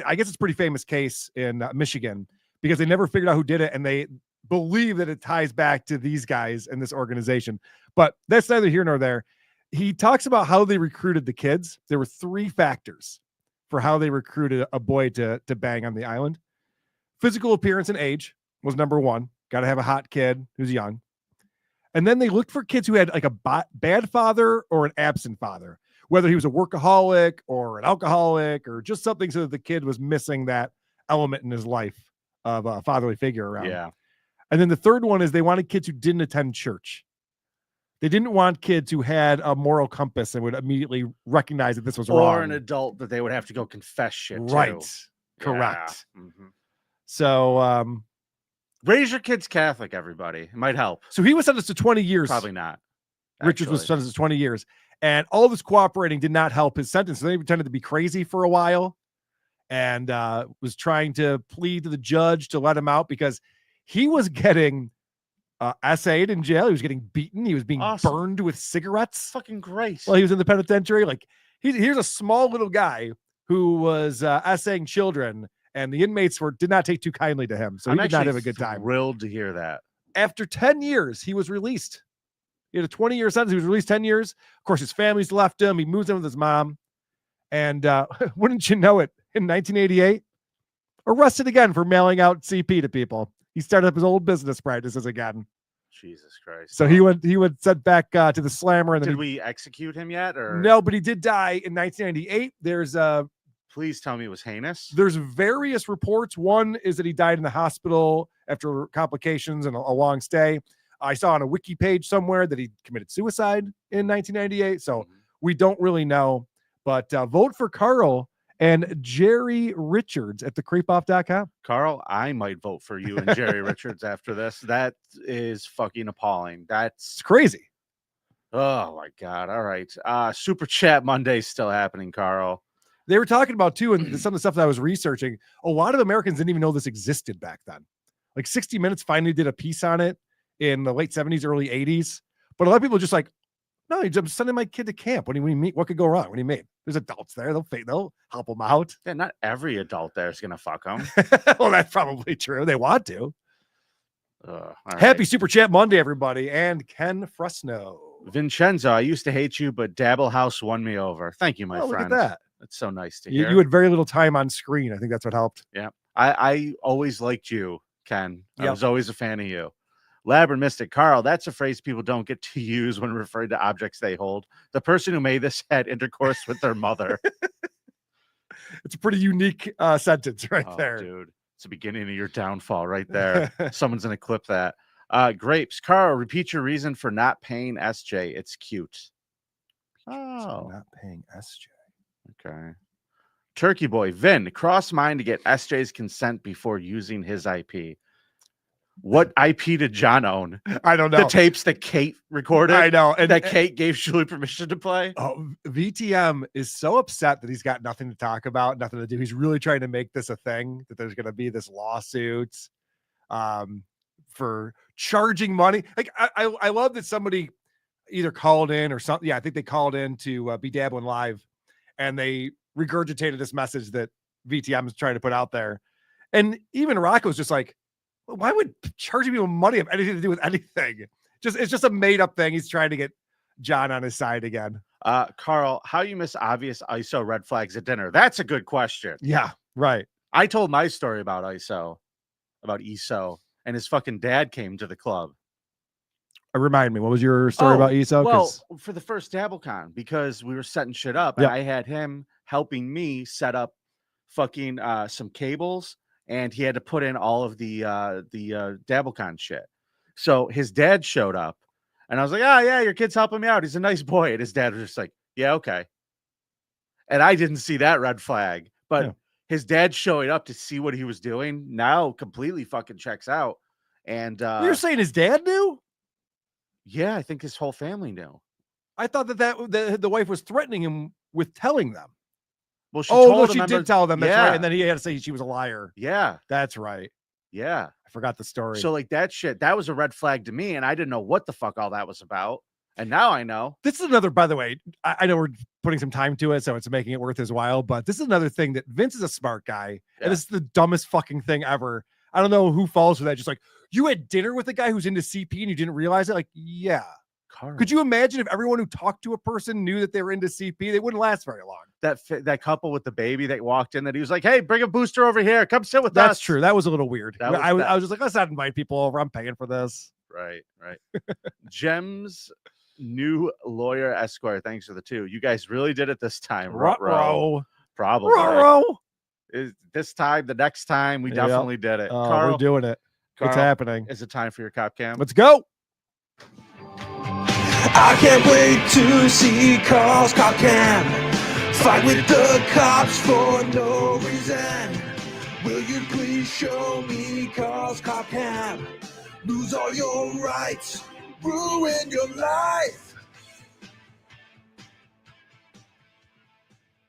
I guess it's a pretty famous case in Michigan because they never figured out who did it. And they believe that it ties back to these guys and this organization, but that's neither here nor there. He talks about how they recruited the kids. There were 3 factors for how they recruited a boy to bang on the island. Physical appearance and age was number 1. Got to have a hot kid who's young. And then they looked for kids who had like a bad father or an absent father, whether he was a workaholic or an alcoholic or just something so that the kid was missing that element in his life of a fatherly figure around. Yeah. And then the third one is they wanted kids who didn't attend church. They didn't want kids who had a moral compass and would immediately recognize that this was wrong. Or an adult that they would have to go confess shit to. Right. Correct. Yeah. Mm-hmm. So raise your kids Catholic, everybody. It might help. So he was sentenced to 20 years. Probably not. Richards was sentenced to 20 years. And all this cooperating did not help his sentence. So they pretended to be crazy for a while and was trying to plead to the judge to let him out because he was getting essayed in jail. He was getting beaten. He was being burned with cigarettes. Fucking great. Well, he was in the penitentiary. Like here's a small little guy who was essaying children, and the inmates did not take too kindly to him. So he did not have a good time. Thrilled to hear that. After 10 years, he was released. He had a 20-year sentence. He was released 10 years. Of course, his family's left him. He moves in with his mom. And wouldn't you know it, in 1988, arrested again for mailing out CP to people. He started up his old business practices again. Jesus Christ. So he went sent back to the slammer. And then did we execute him yet? Or no, but he did die in 1998. Please tell me it was heinous. There's various reports. One is that he died in the hospital after complications and a long stay. I saw on a wiki page somewhere that he committed suicide in 1998. So we don't really know. But vote for Karl and Jerry Richards at thecreepoff.com. Karl, I might vote for you and Jerry Richards after this. That is fucking appalling. That's crazy. Oh my God. All right. Super Chat Monday's still happening, Karl. They were talking about too, and some of the stuff that I was researching, a lot of Americans didn't even know this existed back then. Like 60 Minutes finally did a piece on it in the late 70s, early 80s. But a lot of people just like, no, I'm sending my kid to camp. What do you mean? What could go wrong? What do you mean? There's adults there. They'll help them out. Yeah, not every adult there is going to fuck them. Well, that's probably true. They want to. Happy right. Super Chat Monday, everybody. And Ken Fresno. Vincenzo, I used to hate you, but Dabble House won me over. Thank you, my friend. Look at that. That's so nice to hear. You had very little time on screen. I think that's what helped. Yeah. I always liked you, Ken. I was always a fan of you. Labyrinth Mystic, Karl, that's a phrase people don't get to use when referring to objects they hold. The person who made this had intercourse with their mother. It's a pretty unique sentence right there. Dude, it's the beginning of your downfall right there. Someone's going to clip that. Grapes, Karl, repeat your reason for not paying SJ. It's cute. Oh. Not paying SJ. Okay. Turkey Boy, Vin, cross mine to get SJ's consent before using his IP. What IP did John own? I don't know. The tapes that Kate recorded. I know. And that Kate gave Julie permission to play. Oh, VTM is so upset that he's got nothing to talk about, nothing to do. He's really trying to make this a thing, that there's going to be this lawsuit for charging money. Like I love that somebody either called in or something. Yeah, I think they called in to be dabbling live, and they regurgitated this message that VTM is trying to put out there. And even Rocco's just like, why would charging people money have anything to do with anything? It's just a made up thing. He's trying to get John on his side again. Karl, how you miss obvious ISO red flags at dinner? That's a good question. Yeah, right. I told my story about ISO, about ESO, and his fucking dad came to the club. Remind me, what was your story about ESO? Well, for the first DabbleCon, because we were setting shit up, and I had him helping me set up fucking some cables. And he had to put in all of the DabbleCon shit. So his dad showed up, and I was like, yeah, your kid's helping me out. He's a nice boy. And his dad was just like, yeah, okay. And I didn't see that red flag, but his dad showing up to see what he was doing now completely fucking checks out. And you're saying his dad knew? Yeah, I think his whole family knew. I thought that the wife was threatening him with telling them. Well, she did tell them. That's right. And then he had to say she was a liar. Yeah. That's right. Yeah. I forgot the story. So like that shit, that was a red flag to me. And I didn't know what the fuck all that was about. And now I know. This is another, by the way, I know we're putting some time to it, so it's making it worth his while. But this is another thing that Vince is a smart guy. Yeah. And this is the dumbest fucking thing ever. I don't know who falls for that. Just like, you had dinner with a guy who's into CP and you didn't realize it? Like, yeah. Karl. Could you imagine if everyone who talked to a person knew that they were into CP? They wouldn't last very long. That couple with the baby that walked in, that he was like, hey, bring a booster over here. Come sit with us. That's true. That was a little weird. I was just like, let's not invite people over. I'm paying for this. Right. Gems, new lawyer Esquire. Thanks for the 2. You guys really did it this time. Ruh-roh. Probably. Ruh-roh. This time, the next time, we definitely did it. Karl, we're doing it. Karl, it's happening. Is it time for your cop cam? Let's go. I can't wait to see Karl's cop cam. Fight with the cops for no reason. Will you please show me Karl's cop cam? Lose all your rights, ruin your life.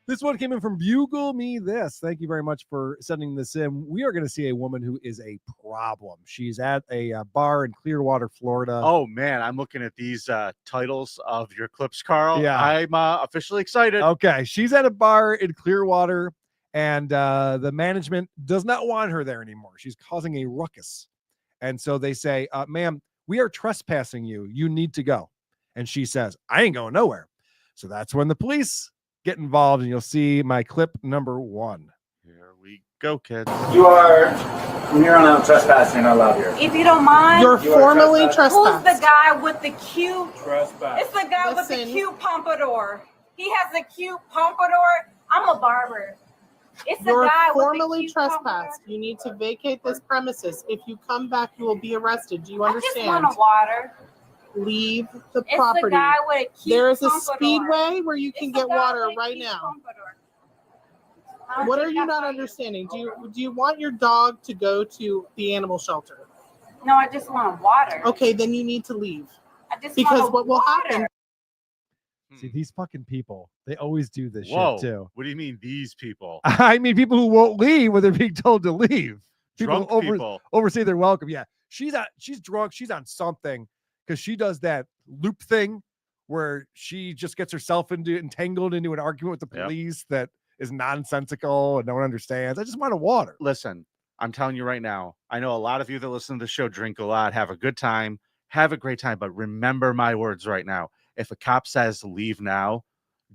This one came in from Bugle Me This. Thank you very much for sending this in. We are going to see a woman who is a problem. She's at a bar in Clearwater, Florida. Oh, man. I'm looking at these titles of your clips, Karl. Yeah. I'm officially excited. Okay. She's at a bar in Clearwater, and the management does not want her there anymore. She's causing a ruckus. And so they say, ma'am, we are trespassing you. You need to go. And she says, I ain't going nowhere. So that's when the police get involved, and you'll see my clip number 1. Here we go, kids. When you're on trespassing, you're not allowed here. If you don't mind, You're formally who's trespassed. the guy with the cute? Trespass. It's the guy with the Listen. cute pompadour. He has a cute pompadour. I'm a barber. It's the You're guy formally with the cute trespassed. You need to vacate this premises. If you come back, you will be arrested. Do you pompadour. I just understand? want a water. Leave the It's property. the guy with a cute There is a pompadour. speedway where you can It's the get guy water with a right cute now. pompadour. I don't What are think you that's not how understanding? Do you want your dog to go to the animal shelter? No, I just want water. Okay, then you need to leave. I just Because want what will water. happen? See, these fucking people, they always do this Whoa. shit too. What do you mean these people? I mean, people who won't leave when they're being told to leave. Drunk who people. overstay their welcome. Yeah, she's drunk. She's on something because she does that loop thing where she just gets herself entangled into an argument with the Yep. police that is nonsensical and no one understands. I just want a water. Listen, I'm telling you right now, I know a lot of you that listen to the show drink a lot, have a good time, have a great time, but remember my words right now. If a cop says leave now,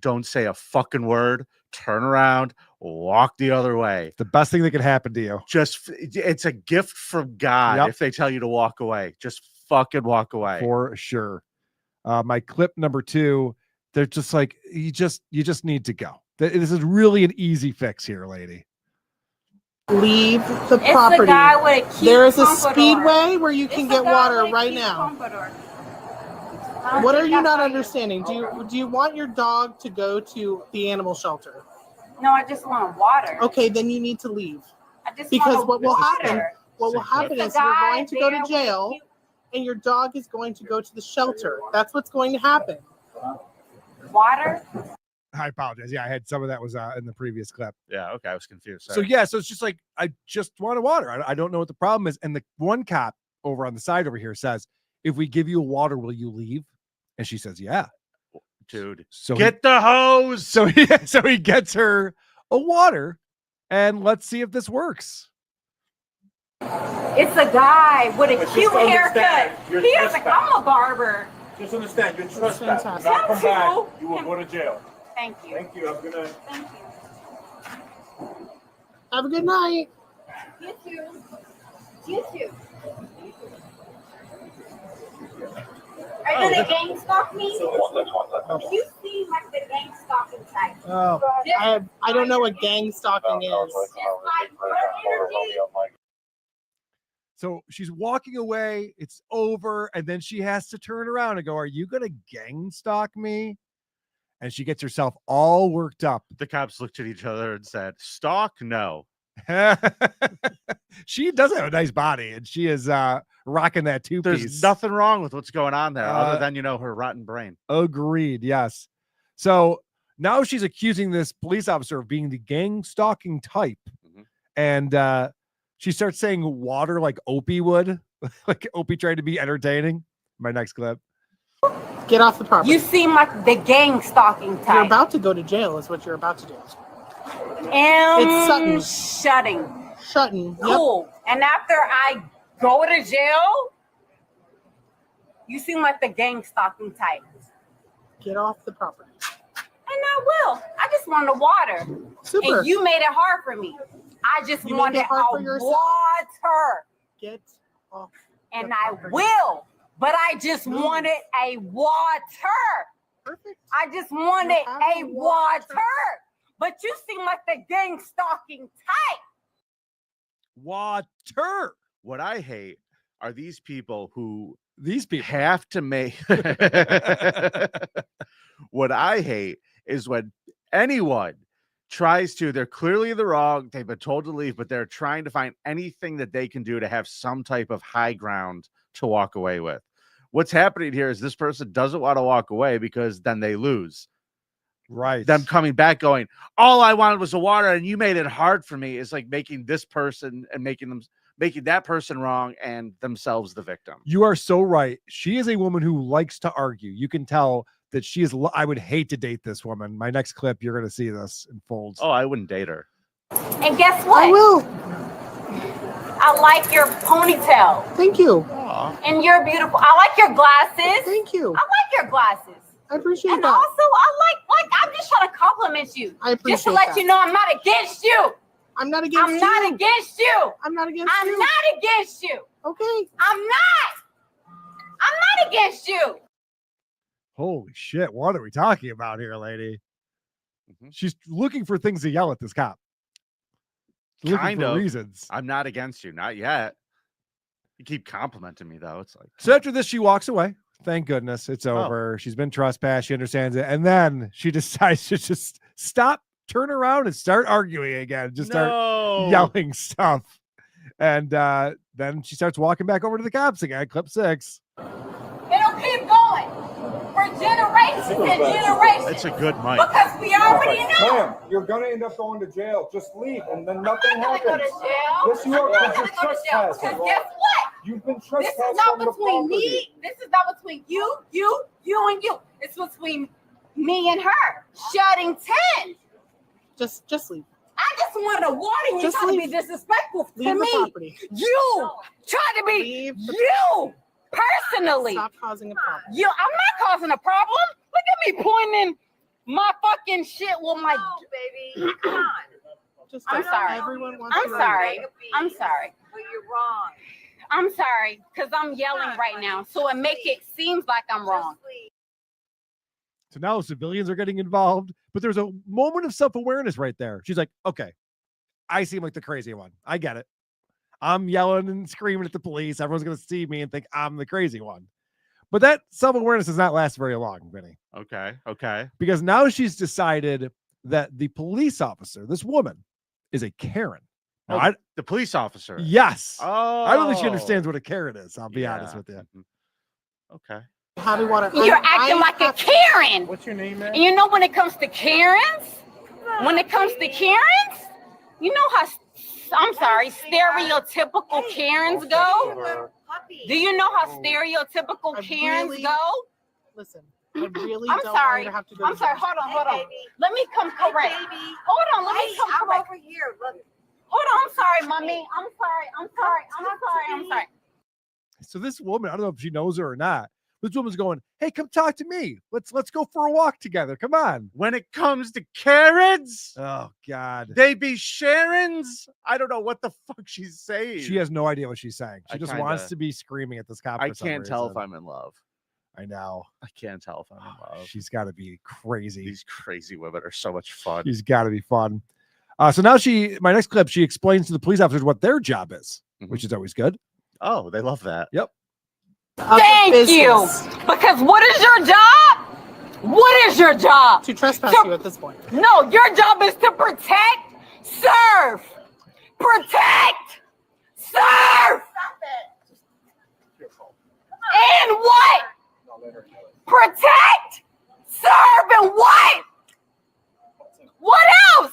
don't say a fucking word, turn around, walk the other way. The best thing that could happen to you. It's a gift from God Yep. if they tell you to walk away. Just fucking walk away. For sure. My clip number 2, they're just like, you just need to go. This is really an easy fix here, lady. Leave the It's property. the guy with a cute There is a pompadour. speedway where you can It's get the guy water with a right cute now. pompadour. I don't What are think you that's not how understanding? Do you want your dog to go to the animal shelter? No, I just want water. Okay, then you need to leave. I just Because want what will water. happen? What will It's happen It's is the you're guy going to go there to with jail, the cute- and your dog is going to go to the shelter. That's what's going to happen. Water. I apologize. Yeah, I had some of that was in the previous clip. Yeah, okay, I was confused. So Sorry. yeah, so it's just like, I just want a water. I don't know what the problem is. And the one cop over on the side over here says, if we give you a water, will you leave? And she says, yeah. Dude, So get the hose. so he gets her a water, and let's see if this works. It's a guy with a But cute just understand, haircut. you're He has like, trespassing. I'm a barber. Just understand, you're trespassing. fantastic. Not come back, Thank you will go to jail. Thank you. Thank you. Have a good night. Thank you. Have a good night. You too. You too. Are you gonna gang stalk me? You seem like the gang stalking type. Oh, I don't know what gang stalking is. Just like your energy. So she's walking away. It's over, and then she has to turn around and go, "Are you gonna gang stalk me?" And she gets herself all worked up. The cops looked at each other and said, "Stalk? No." She does have a nice body, and she is rocking that two-piece. There's nothing wrong with what's going on there, other Uh, than her rotten brain. Agreed. Yes. So now she's accusing this police officer of being the gang stalking type, Mhm. and she starts saying water like Opie would, like Opie tried to be entertaining. My next clip. Get off the property. You seem like the gang stalking You're type. about to go to jail is what you're about to do. It's Sutton. shutting. Shutting. Yep. Cool. And after I go to jail, you seem like the gang stalking type. Get off the property. And I will. I just want the water. Super. And you made it hard for me. I just You made wanted it hard for a yourself. water. Get off. And the I property. will. But I just No. wanted a water. Perfect. I just wanted have a a water. water. But you seem like the gang stalking type. Water. What I hate are these people who These people. have to make. What I hate is when anyone tries to, they're clearly in the wrong, they've been told to leave, but they're trying to find anything that they can do to have some type of high ground to walk away with. What's happening here is this person doesn't want to walk away because then they lose. Right. Them coming back going, all I wanted was a water and you made it hard for me, is like making this person and making that person wrong and themselves the victim. You are so right. She is a woman who likes to argue. You can tell that she is. I would hate to date this woman. My next clip, you're going to see this in folds. Oh, I wouldn't date her. And guess what? I will. I like your ponytail. Thank you. Aw. And you're beautiful. I like your glasses. Thank you. I like your glasses. I appreciate And that. also, I like I'm just trying to compliment you. I appreciate Just to let that. you know I'm not against you. I'm not against I'm you. not against you. I'm not against I'm you. not against you. Okay. I'm not against you. Holy shit. What are we talking about here, lady? Mhm. She's looking for things to yell at this cop. She's looking Kind for of. reasons. I'm not against you. Not yet. You keep complimenting me, though. It's like, So after this, she walks away. Thank goodness it's Oh. over. She's been trespassed. She understands it. And then she decides to just stop, turn around, and start arguing again. Just start no. yelling stuff. And then she starts walking back over to the cops again. Clip 6. It'll keep going for generations and generations. It's a good mic. Because we already know. Ma'am, you're gonna end up going to jail. Just leave, and then nothing I'm not gonna happens. go to jail. Yes, you are, I'm not because gonna you're go to jail. Because trespassing. guess what? You've been This trespassing is not on the between property. me. This is not between you, and you. It's between me and her. Shutting 10. Just leave. I just wanted to warn you. Just Trying to be leave. disrespectful Leave to the me. property. You trying to be Leave the you personally. Stop causing a problem. You, I'm not causing a problem. Look at me pointing my fucking shit with my. No, baby. Come on. Just I'm don't- sorry. Everyone wants I'm to sorry. I'm sorry. But you're wrong. I'm sorry because I'm yelling right now, so it make it seems like I'm wrong. Just leave. So now civilians are getting involved, but there's a moment of self-awareness right there. She's like, okay, I seem like the crazy one. I get it. I'm yelling and screaming at the police. Everyone's going to see me and think I'm the crazy one. But that self-awareness does not last very long, Vinny, Okay. Okay. because now she's decided that the police officer, this woman, is a Karen. Now, Oh, the police officer. yes. Oh. I don't think she understands what a Karen is. I'll be honest with you. Mhm. Okay. How do you want to? You're acting like a Karen. What's your name, man? And you know when it comes to Karens, you know how I'm sorry, stereotypical Karens go. Do you know how stereotypical I Karens really- go? Listen, I really I'm don't sorry. want you to have to go. I'm to sorry. jail. Hold on. Baby. Let me come correct. Hey, baby. Hold on. Let me Hey, come I'm correct. over here. Look. Hold on. I'm sorry, mommy. I'm sorry. So this woman, I don't know if she knows her or not. This woman's going, "Hey, come talk to me. Let's go for a walk together. Come on." When it comes to Karens, Oh God. they be Sharons. I don't know what the fuck she's saying. She has no idea what she's saying. She I just kinda- wants to be screaming at this cop. I for some can't tell if reason. I'm in love. I know. I can't tell if I'm in love. She's got to be crazy. These crazy women are so much fun. She's got to be fun. So now my next clip, she explains to the police officers what their job is, which is always good. Oh, they love that. Yep. Thank you. Because what is your job? What is your job? To trespass you at this point. No, your job is to protect, serve. Protect, serve. And what? Protect, serve, and what? What else?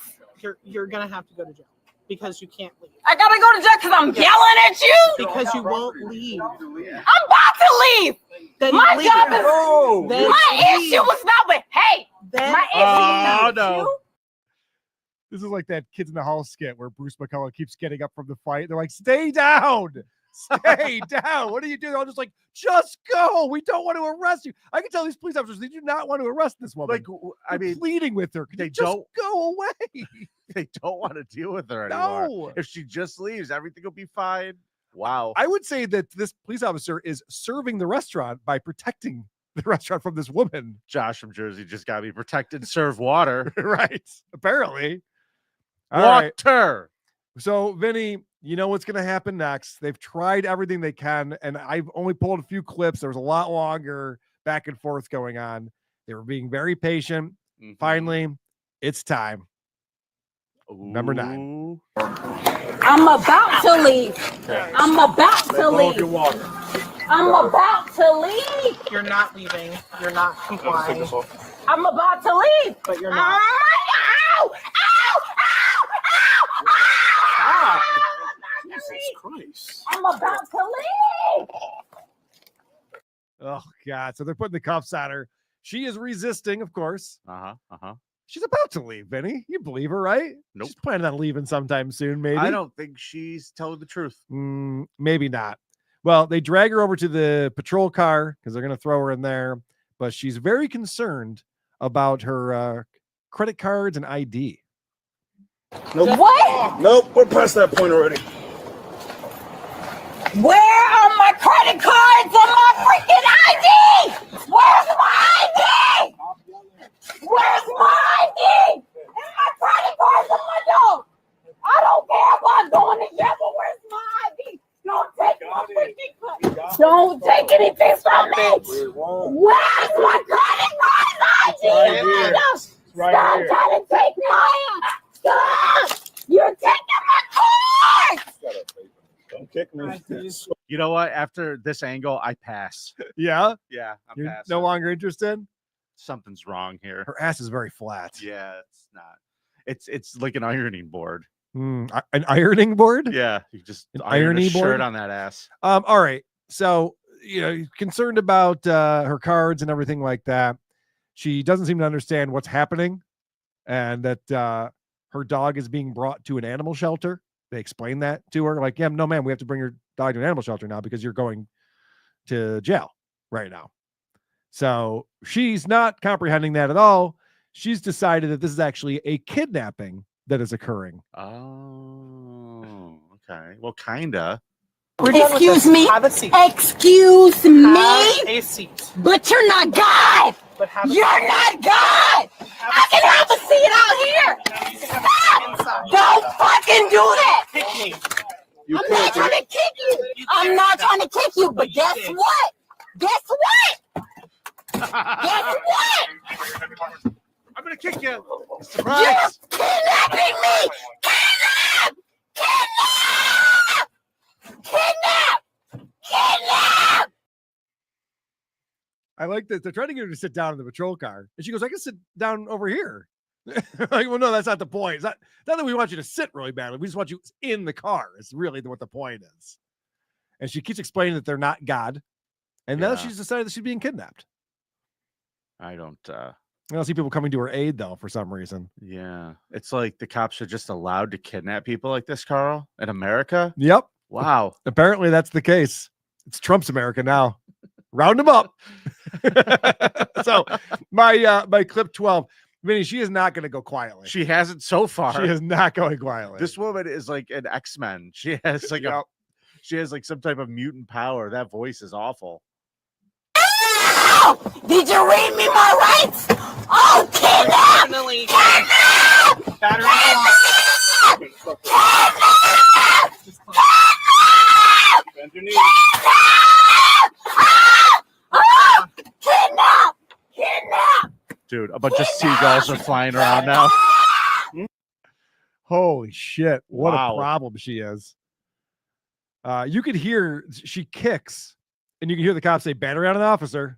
You're gonna have to go to jail because you can't leave. I gotta go to jail because I'm yelling at you? Because you won't leave. I'm about to leave. Then My leave. job is, Oh, Then my leave. issue is not with, hey, Then my issue is not with no. you. This is like that Kids in the Hall skit where Bruce McCullough keeps getting up from the fight. They're like, "Stay down. Stay down. What are you doing?" I'm just like, "Just go. We don't want to arrest you." I can tell these police officers they do not want to arrest this woman. Like, I They're mean, pleading with her. Could they you just don't- go away. they don't want to deal with her anymore. No. If she just leaves, everything will be fine. Wow. I would say that this police officer is serving the restaurant by protecting the restaurant from this woman. Josh from Jersey just got me protected, serve water. Right. Apparently. All right. Water. So, Vinny, you know what's going to happen next. They've tried everything they can, and I've only pulled a few clips. There was a lot longer back and forth going on. They were being very patient. Mhm. Finally, it's time. Number 9. Ooh. I'm about to leave. I'm about to leave. I'm about to leave. You're not leaving. You're not complying. I'm about to leave. But you're not. Ow! Ow! Ow! Ow! Jesus Christ. I'm about to leave. Oh, God. So they're putting the cuffs on her. She is resisting, of course. Uh-huh. Uh-huh. She's about to leave, Vinny. You believe her, right? Nope. She's planning on leaving sometime soon, maybe. I don't think she's telling the truth. Maybe not. Well, they drag her over to the patrol car because they're going to throw her in there. But she's very concerned about her credit cards and ID. Nope. What? Nope, we're past that point already. Where are my credit cards and my freaking ID? Where's my ID? Where's my ID? And my credit cards and my dog. I don't care if I'm going to jail, but where's my ID? Don't take my freaking card. Don't take anything from me. Where's my credit cards and ID? Stop trying to take my Stop! You're taking my cards! Don't kick me. You know what? After this angle, I pass. Yeah? Yeah, I'm You're passing. no longer interested? Something's wrong here. Her ass is very flat. Yeah, it's not. It's like an ironing board. An ironing board? Yeah, you just An iron a irony shirt board? on that ass. All right. So, concerned about her cards and everything like that. She doesn't seem to understand what's happening and that her dog is being brought to an animal shelter. They explain that to her. Like, yeah, no, ma'am, we have to bring your dog to an animal shelter now because you're going to jail right now. So she's not comprehending that at all. She's decided that this is actually a kidnapping that is occurring. Oh, okay. Well, kinda. Excuse me. Have a seat. Excuse me. Have a seat. But you're not God. But have a You're seat. not God. I can have a seat out here. Stop. Don't fucking do that. Kick me. I'm not trying to kick you. I'm not trying to kick you, but guess what? Guess what? Guess what? I'm gonna kick you. You're Surprise! kidnapping me. Kidnap! Kidnap! Kidnap! I like that they're trying to get her to sit down in the patrol car. And she goes, I can sit down over here. Like, well, no, that's not the point. It's not that we want you to sit really badly. We just want you in the car. It's really what the point is. And she keeps explaining that they're not God. And now Yeah. she's decided that she's being kidnapped. I don't. I don't see people coming to her aid, though, for some reason. Yeah, it's like the cops are just allowed to kidnap people like this, Carl, in America. Yep. Wow. Apparently that's the case. It's Trump's America now. Round them up. So my clip 12, Vinny, she is not going to go quietly. She hasn't so far. She is not going quietly. This woman is like an X-Men. She has like she has like some type of mutant power. That voice is awful. Ow! Did you read me my rights? Oh, kidnap! Definitely. Kidnap! Battery Kidnap! Bend your knee. Kidnap! Kidnap! Dude, a bunch of seagulls are flying around now. Holy shit. What Wow. a problem she is. You could hear she kicks and you can hear the cops say battery on an officer.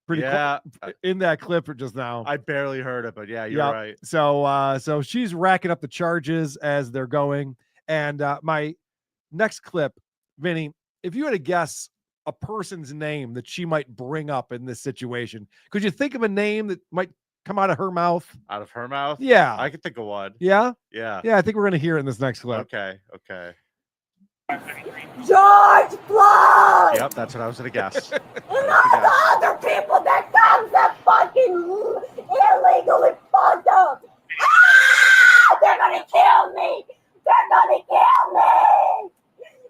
Pretty Yeah. in that clip just now. I barely heard it, but yeah, you're Yep. right. So she's racking up the charges as they're going. And my next clip, Vinny, if you had to guess a person's name that she might bring up in this situation, could you think of a name that might come out of her mouth? Out of her mouth? Yeah. I could think of one. Yeah? Yeah. Yeah, I think we're going to hear it in this next clip. Okay. Okay. George Floyd! Yep, that's what I was gonna guess. And all the other people that comes that fucking illegally fucked up. Ah! They're gonna kill me! They're gonna kill me!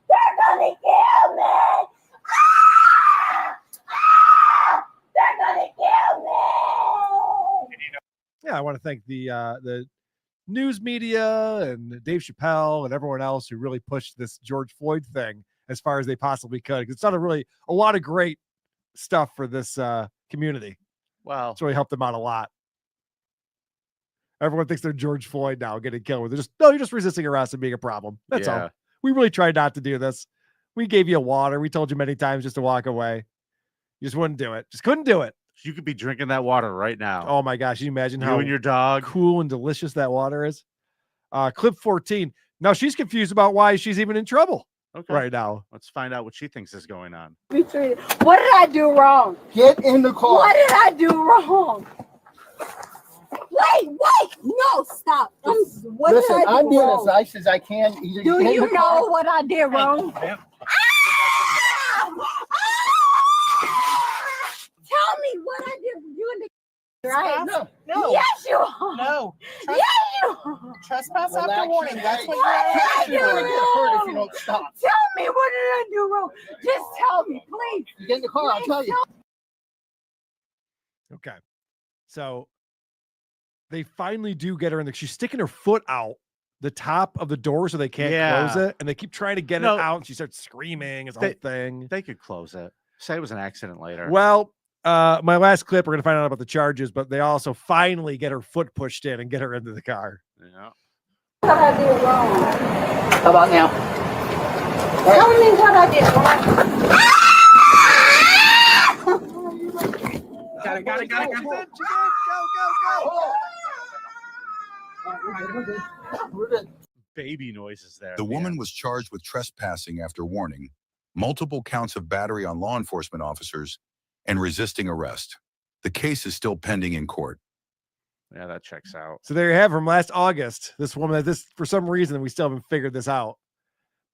They're gonna kill me! Ah! Ah! They're gonna kill me! Yeah, I want to thank the news media and Dave Chappelle and everyone else who really pushed this George Floyd thing as far as they possibly could. 'Cause it's not a lot of great stuff for this community. Wow. It's really helped them out a lot. Everyone thinks they're George Floyd now getting killed. They're you're just resisting arrest and being a problem. That's all. We really tried not to do this. We gave you water. We told you many times just to walk away. You just wouldn't do it. Just couldn't do it. You could be drinking that water right now. Oh my gosh. Can you imagine You how and your dog. cool and delicious that water is? Clip 14. Now she's confused about why she's even in trouble right now. Let's find out what she thinks is going on. What did I do wrong? Get in the car. What did I do wrong? Wait! No, stop. What Listen, did I do I'm being wrong? as nice as I can. Either Do get in you the car- know what I did wrong? Hey, ma'am. Tell me what I did. You in the right? No. Yes, you are. No. Yes, you are. Trespass Relax after warning. your That's legs. what You're you're gonna get hurt if you don't stop. Tell me what did I do wrong? Just tell me, please. You get in the car, I'll tell you. Okay. So they finally do get her in she's sticking her foot out the top of the door so they can't close it. And they keep trying to get it out. And she starts screaming. It's a whole thing. They could close it. Say it was an accident later. Well, my last clip, we're going to find out about the charges, but they also finally get her foot pushed in and get her into the car. Yeah. What I did wrong. How about now? Tell me what I did wrong. Got it. Go. We're good. Baby noises there. The woman was charged with trespassing after warning, multiple counts of battery on law enforcement officers, and resisting arrest. The case is still pending in court. Yeah, that checks out. So there you have from last August. This woman, for some reason, we still haven't figured this out.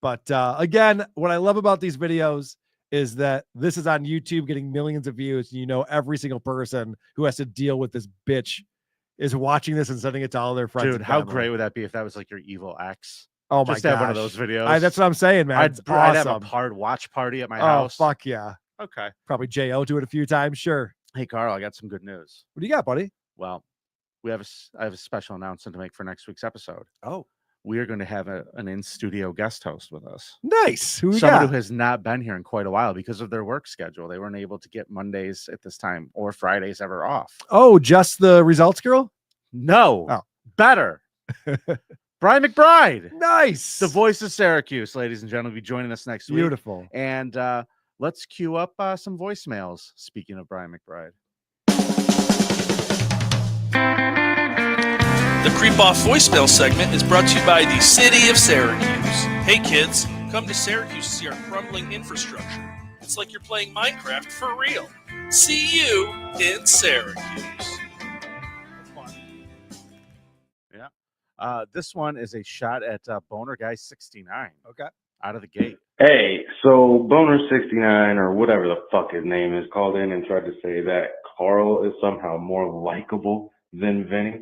But again, what I love about these videos is that this is on YouTube getting millions of views. And every single person who has to deal with this bitch is watching this and sending it to all their friends. Dude, how great would that be if that was like your evil ex? Oh my Just to have one of gosh. those videos. That's what I'm saying, man. I'd have a Awesome. watch party at my house. Oh, fuck yeah. Okay. Probably J.O. do it a few times. Sure. Hey, Carl, I got some good news. What do you got, buddy? Well, I have a special announcement to make for next week's episode. Oh. We are going to have an in-studio guest host with us. Nice. Who we Someone got? who has not been here in quite a while because of their work schedule. They weren't able to get Mondays at this time or Fridays ever off. Oh, just the results girl? No. Oh. Better. Brian McBride. Nice. The voice of Syracuse, ladies and gentlemen, will be joining us next week. Beautiful. And let's cue up some voicemails. Speaking of Brian McBride. The Creepoff voicemail segment is brought to you by the City of Syracuse. Hey kids, come to Syracuse to see our crumbling infrastructure. It's like you're playing Minecraft for real. See you in Syracuse. Yeah. This one is a shot at Boner Guy 69. Okay. Out of the gate. Hey, so Boner69 or whatever the fuck his name is called in and tried to say that Carl is somehow more likable than Vinny.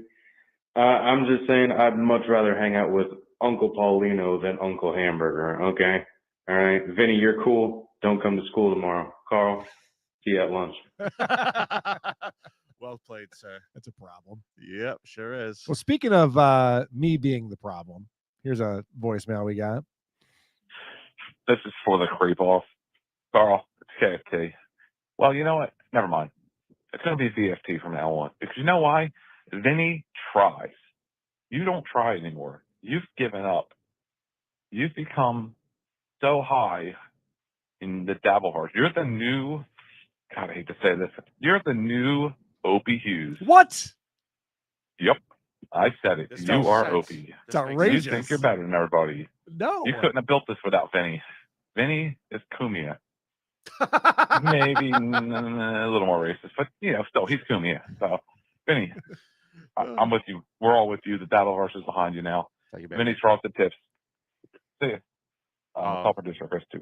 I'm just saying I'd much rather hang out with Uncle Paulino than Uncle Hamburger, okay? All right, Vinny, you're cool. Don't come to school tomorrow. Carl, see you at lunch. Well played, sir. That's a problem. Yep, sure is. Well, speaking of me being the problem, here's a voicemail we got. This is for the Creepoff. Carl, it's KFT. Well, you know what? Never mind. It's going to be VFT from now on. Because you know why? Vinny tries. You don't try anymore. You've given up. You've become so high in the dabble horse. You're the new, God, I hate to say this. You're the new Opie Hughes. What? Yep. I said it. This You makes are sense. Opie. It's outrageous. You think you're better than everybody. No. You couldn't have built this without Vinny. Vinny is Kumia. Maybe a little more racist, but still, he's Kumia. So, Vinny, I'm with you. We're all with you. The battle horse is behind you now. Vinny's frosted tips. See ya. Top producer Chris too.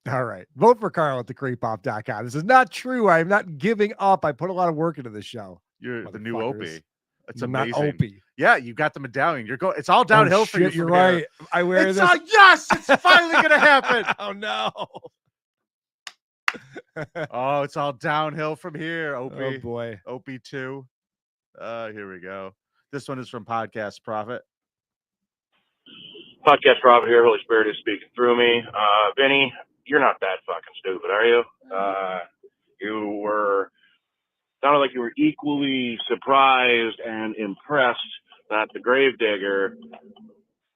All right. Vote for Carl at thecreepoff.com. This is not true. I'm not giving up. I put a lot of work into this show. You're the new Opie. It's Not amazing. Opie. Yeah, you got the medallion. It's all downhill for you. Shit, you're from here. right. I wear It's this. yes, it's finally gonna happen. Oh no. Oh, it's all downhill from here. Opie. Oh boy. Opie 2. Here we go. This one is from Podcast Prophet. Podcast Robert here. Holy Spirit is speaking through me. Vinny, you're not that fucking stupid, are you? Sounded like you were equally surprised and impressed that the gravedigger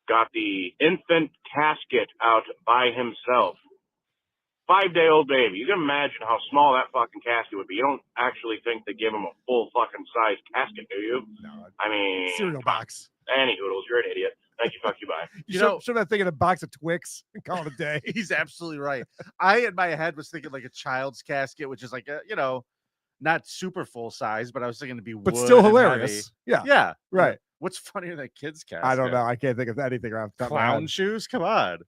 got the infant casket out by himself. 5-day-old baby. You can imagine how small that fucking casket would be. You don't actually think they give him a full fucking size casket, do you? No. I mean, Cereal box. Any hoodles, you're an idiot. Thank you, fuck you, bye. You should have thinking a box of Twix and call it a day. He's absolutely right. I, in my head, was thinking like a child's casket, which is like a, not super full size, but I was thinking to be But wood still and hilarious. heavy. Yeah. Yeah. Right. What's funnier than kids casket? I don't know. I can't think of anything around the top of my Clown head. shoes? Come on.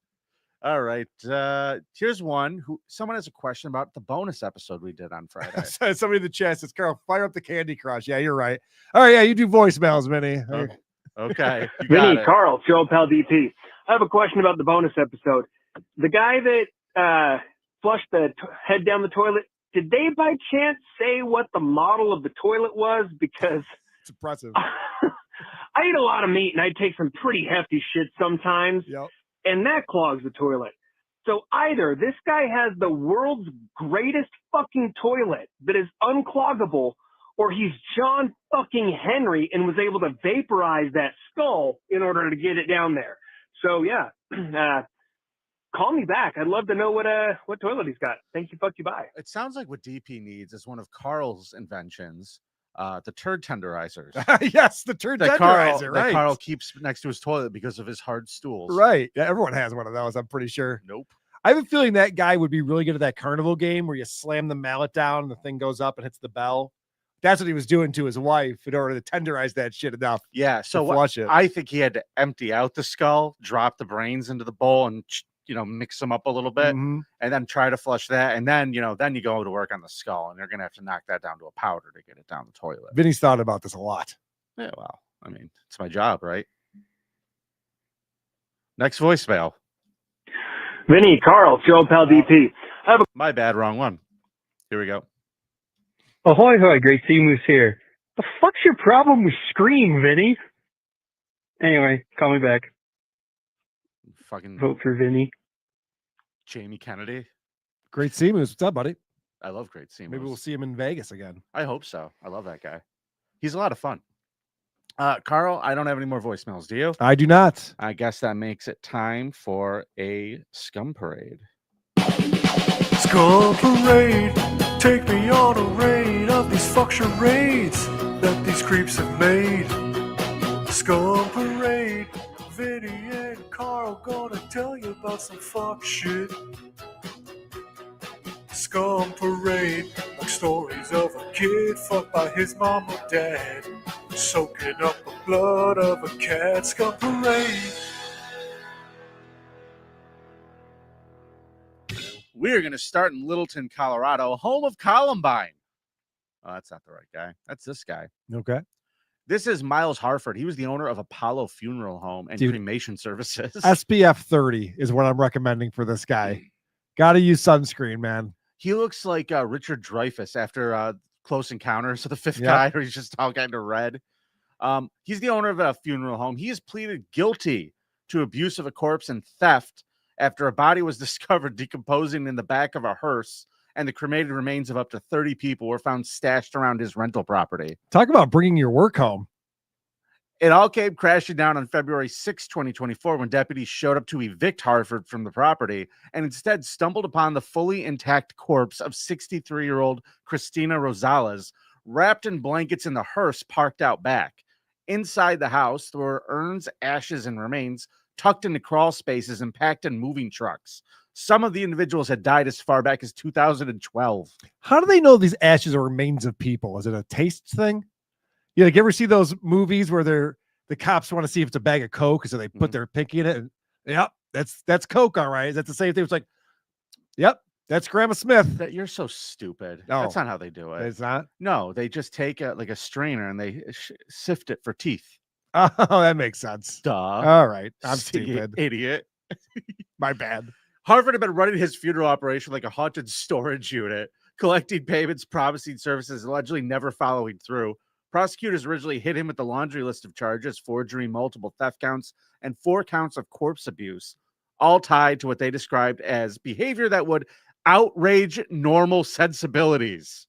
All right. Here's one who someone has a question about the bonus episode we did on Friday. Somebody in the chat says, Carl, fire up the Candy Crush. Yeah, you're right. All right, yeah, you do voicemails, Vinny. Okay. You got Vinny, it. Carl, Joe Pal DP. I have a question about the bonus episode. The guy that flushed the head down the toilet, did they by chance say what the model of the toilet was? Because it's impressive. I eat a lot of meat and I take some pretty hefty shit sometimes. Yep. And that clogs the toilet. So either this guy has the world's greatest fucking toilet that is uncloggable, or he's John fucking Henry and was able to vaporize that skull in order to get it down there. So yeah, call me back. I'd love to know what toilet he's got. Thank you. Fuck you. Bye. It sounds like what DP needs is one of Carl's inventions, the turd tenderizers. Yes, the turd tenderizer, right? That Carl keeps next to his toilet because of his hard stools. Right. Yeah, everyone has one of those, I'm pretty sure. Nope. I have a feeling that guy would be really good at that carnival game where you slam the mallet down and the thing goes up and hits the bell. That's what he was doing to his wife in order to tenderize that shit enough. Yeah. So flush it. I think he had to empty out the skull, drop the brains into the bowl, and mix them up a little bit, Mhm. and then try to flush that. And then then you go to work on the skull, and you're gonna have to knock that down to a powder to get it down the toilet. Vinny's thought about this a lot. Yeah. Well, I mean, it's my job, right? Next voicemail. Vinny, Carl, Joe Pal DP. My bad, wrong one. Here we go. Ahoy, hoy, great Seamoose here. The fuck's your problem with Scream, Vinny? Anyway, call me back. Fucking vote for Vinny. Jamie Kennedy. Great Seamoose. What's up, buddy? I love Great Seamoose. Maybe we'll see him in Vegas again. I hope so. I love that guy. He's a lot of fun. Carl, I don't have any more voicemails. Do you? I do not. I guess that makes it time for a Scum Parade. Scum Parade, take me on a raid of these fuck charades that these creeps have made. Scum Parade, Vinny and Carl gonna tell you about some fuck shit. Scum Parade, like stories of a kid fucked by his mom or dad, soaking up the blood of a cat. Scum Parade. We're going to start in Littleton, Colorado, home of Columbine. Oh, that's not the right guy. That's this guy. Okay. This is Miles Harford. He was the owner of Apollo Funeral Home and cremation services. SPF 30 is what I'm recommending for this guy. Got to use sunscreen, man. He looks like Richard Dreyfuss after Close Encounters of the Fifth Yep. Kind, where he's just all kind of red. He's the owner of a funeral home. He has pleaded guilty to abuse of a corpse and theft after a body was discovered decomposing in the back of a hearse, and the cremated remains of up to 30 people were found stashed around his rental property. Talk about bringing your work home. It all came crashing down on February 6, 2024, when deputies showed up to evict Harford from the property and instead stumbled upon the fully intact corpse of 63-year-old Christina Rosales, wrapped in blankets in the hearse parked out back. Inside the house, there were urns, ashes, and remains tucked into crawl spaces and packed in moving trucks. Some of the individuals had died as far back as 2012. How do they know these ashes are remains of people? Is it a taste thing? You ever see those movies where the cops want to see if it's a bag of Coke, so they put their pinky in it? And, yep, that's Coke, all right. Is that the same thing? It's like, yep, that's Grandma Smith. You're so stupid. No, that's not how they do it. It's not? No, they just take a strainer and they sift it for teeth. Oh, that makes sense. Duh. All right. I'm stupid. Idiot. My bad. Harvard had been running his funeral operation like a haunted storage unit, collecting payments, promising services, allegedly never following through. Prosecutors originally hit him with the laundry list of charges, forgery, multiple theft counts, and 4 counts of corpse abuse, all tied to what they described as behavior that would outrage normal sensibilities.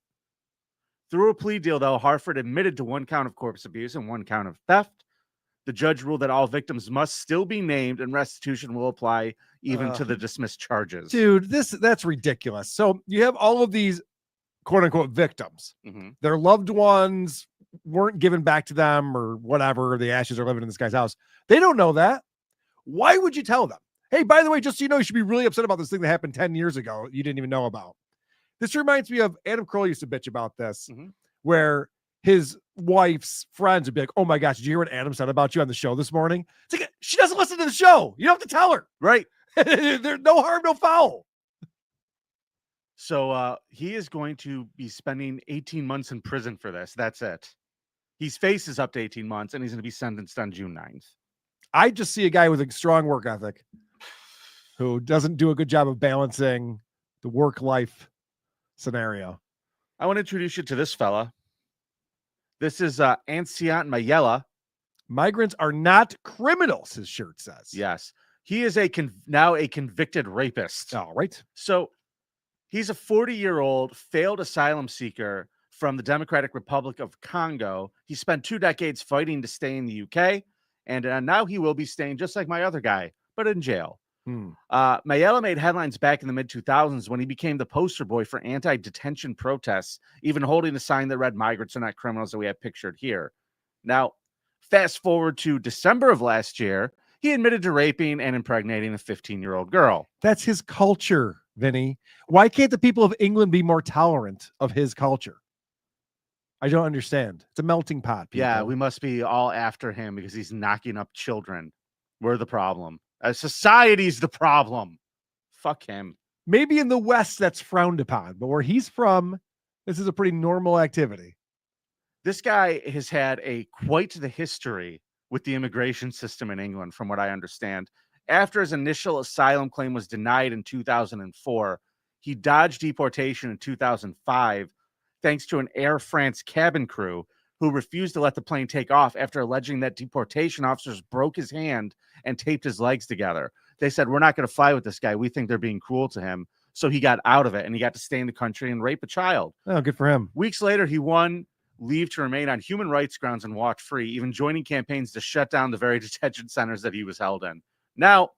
Through a plea deal, though, Harford admitted to 1 count of corpse abuse and 1 count of theft. The judge ruled that all victims must still be named and restitution will apply even to the dismissed charges. Dude, that's ridiculous. So you have all of these quote unquote victims. Mm-hmm. Their loved ones weren't given back to them or whatever. The ashes are living in this guy's house. They don't know that. Why would you tell them? Hey, by the way, just so you know, you should be really upset about this thing that happened 10 years ago you didn't even know about. This reminds me of Adam Kroll used to bitch about this, where his wife's friends would be like, "Oh my gosh, did you hear what Adam said about you on the show this morning?" It's like, she doesn't listen to the show. You don't have to tell her. Right. There's no harm, no foul. So he is going to be spending 18 months in prison for this. That's it. His face is up to 18 months, and he's going to be sentenced on June 9th. I just see a guy with a strong work ethic who doesn't do a good job of balancing the work-life scenario. I want to introduce you to this fella. This is Anciant Mayella. Migrants are not criminals, his shirt says. Yes. He is now a convicted rapist. All right. So he's a 40-year-old failed asylum seeker from the Democratic Republic of Congo. He spent 2 decades fighting to stay in the UK, and now he will be staying just like my other guy, but in jail. Mayella made headlines back in the mid-2000s when he became the poster boy for anti-detention protests, even holding a sign that read "Migrants are not criminals," that we have pictured here. Now, fast forward to December of last year, he admitted to raping and impregnating a 15-year-old girl. That's his culture, Vinny. Why can't the people of England be more tolerant of his culture? I don't understand. It's a melting pot. People. Yeah, we must be all after him because he's knocking up children. We're the problem. Society's the problem. Fuck him. Maybe in the West that's frowned upon, but where he's from, this is a pretty normal activity. This guy has had quite the history with the immigration system in England, from what I understand. After his initial asylum claim was denied in 2004, he dodged deportation in 2005 thanks to an Air France cabin crew who refused to let the plane take off after alleging that deportation officers broke his hand and taped his legs together. They said, "We're not going to fly with this guy. We think they're being cruel to him." So he got out of it, and he got to stay in the country and rape a child. Oh, good for him. Weeks later, he won leave to remain on human rights grounds and walk free, even joining campaigns to shut down the very detention centers that he was held in. Now,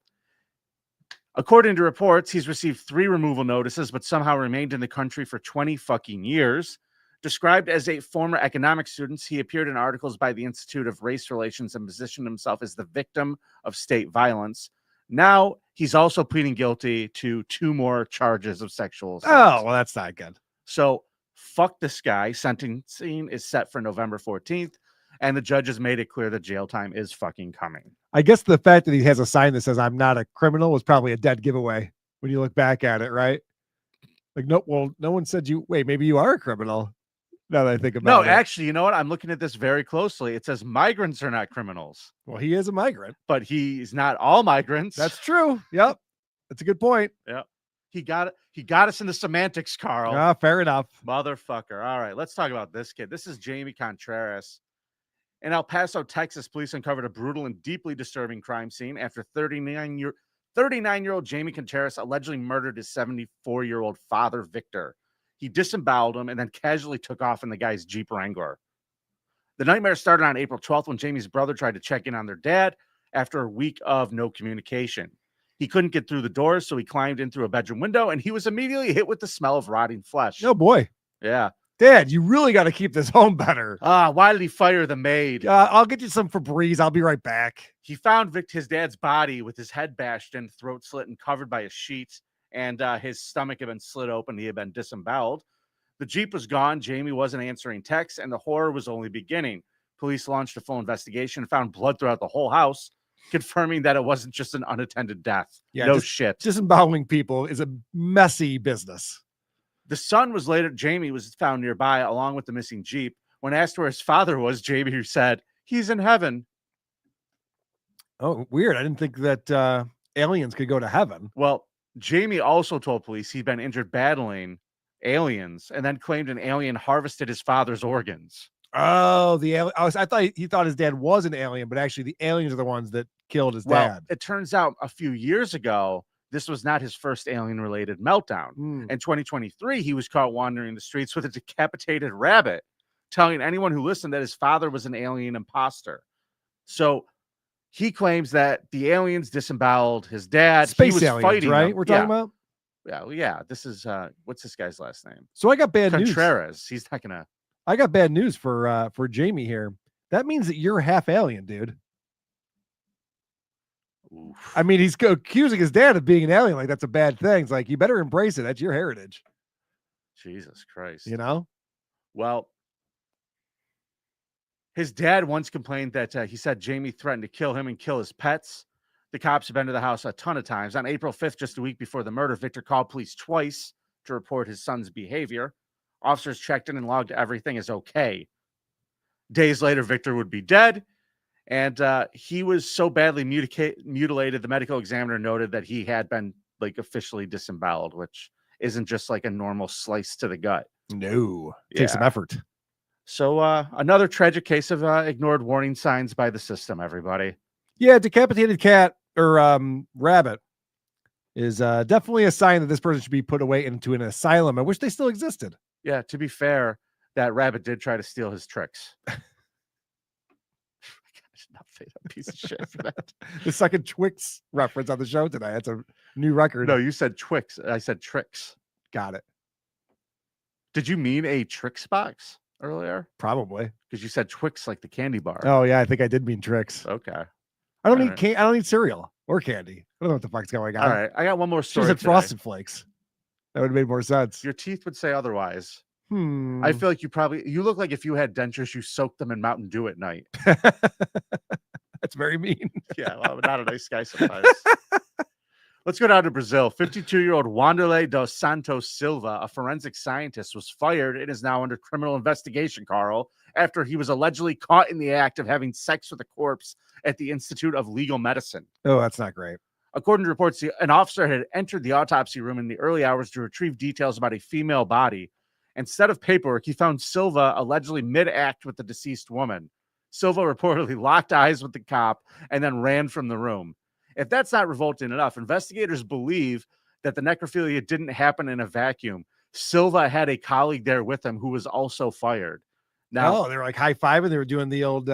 according to reports, he's received 3 removal notices, but somehow remained in the country for 20 fucking years. Described as a former economics student, he appeared in articles by the Institute of Race Relations and positioned himself as the victim of state violence. Now he's also pleading guilty to 2 more charges of sexual assault. Oh, well, that's not good. So fuck this guy. Sentencing is set for November 14th, and the judge has made it clear that jail time is fucking coming. I guess the fact that he has a sign that says "I'm not a criminal" was probably a dead giveaway when you look back at it, right? Like, no, well, no one said you. Wait, maybe you are a criminal. Now that I think about it. No, actually, you know what? I'm looking at this very closely. It says migrants are not criminals. Well, he is a migrant, but he's not all migrants. That's true. Yep, that's a good point. Yeah, he got us into semantics, Carl. Ah, fair enough, motherfucker. All right, let's talk about this kid. This is Jamie Contreras. In El Paso, Texas, police uncovered a brutal and deeply disturbing crime scene after 39-year-old Jamie Contreras allegedly murdered his 74-year-old father, Victor. He disemboweled him and then casually took off in the guy's Jeep Wrangler. The nightmare started on April 12th when Jamie's brother tried to check in on their dad after a week of no communication. He couldn't get through the doors, so he climbed in through a bedroom window, and he was immediately hit with the smell of rotting flesh. Oh, boy. Yeah. Dad, you really got to keep this home better. Why did he fire the maid? I'll get you some Febreze. I'll be right back. He found his dad's body with his head bashed in, throat slit, and covered by a sheet. And his stomach had been slit open. He had been disemboweled. The Jeep was gone. Jamie wasn't answering texts, and the horror was only beginning. Police launched a full investigation and found blood throughout the whole house, confirming that it wasn't just an unattended death. Yeah, no shit. Disemboweling people is a messy business. Jamie was found nearby along with the missing Jeep. When asked where his father was, Jamie said, "He's in heaven." Oh, weird. I didn't think that aliens could go to heaven. Well, Jamie also told police he'd been injured battling aliens and then claimed an alien harvested his father's organs. Oh, the alien. I thought he thought his dad was an alien, but actually the aliens are the ones that killed his dad. It turns out a few years ago, this was not his first alien-related meltdown. In 2023, he was caught wandering the streets with a decapitated rabbit, telling anyone who listened that his father was an alien imposter. So he claims that the aliens disemboweled his dad. Space he was aliens, fighting right? them. We're talking about? Yeah. This is, what's this guy's last name? So I got bad news. Contreras. He's not going to. I got bad news for Jamie here. That means that you're half alien, dude. Oof. I mean, he's accusing his dad of being an alien. Like, that's a bad thing. It's like, you better embrace it. That's your heritage. Jesus Christ. You know? Well, his dad once complained that he said Jamie threatened to kill him and kill his pets. The cops have been to the house a ton of times. On April 5th, just a week before the murder, Victor called police twice to report his son's behavior. Officers checked in and logged everything as okay. Days later, Victor would be dead, and he was so badly mutilated, the medical examiner noted that he had been like officially disemboweled, which isn't just like a normal slice to the gut. No, takes some effort. So another tragic case of ignored warning signs by the system, everybody. Yeah, decapitated cat or rabbit is definitely a sign that this person should be put away into an asylum. I wish they still existed. Yeah, to be fair, that rabbit did try to steal his tricks. Gosh, not fade up piece of shit for that. The second Twix reference on the show today. That's a new record. No, you said Twix. I said tricks. Got it. Did you mean a Trix box earlier? Probably. Because you said Twix like the candy bar. Oh, yeah, I think I did mean tricks. Okay. I don't need I don't need cereal or candy. I don't know what the fuck's going on. All right, I got one more story. She said Frosted Flakes. That would have made more sense. Your teeth would say otherwise. Hmm. I feel like you look like if you had dentures, you soaked them in Mountain Dew at night. That's very mean. Yeah, well, I'm not a nice guy sometimes. Let's go down to Brazil. 52-year-old Wanderlei dos Santos Silva, a forensic scientist, was fired and is now under criminal investigation, Carl, after he was allegedly caught in the act of having sex with a corpse at the Institute of Legal Medicine. Oh, that's not great. According to reports, an officer had entered the autopsy room in the early hours to retrieve details about a female body. Instead of paperwork, he found Silva allegedly mid-act with the deceased woman. Silva reportedly locked eyes with the cop and then ran from the room. If that's not revolting enough, investigators believe that the necrophilia didn't happen in a vacuum. Silva had a colleague there with him who was also fired. Now, they were like high-fiving. They were doing the old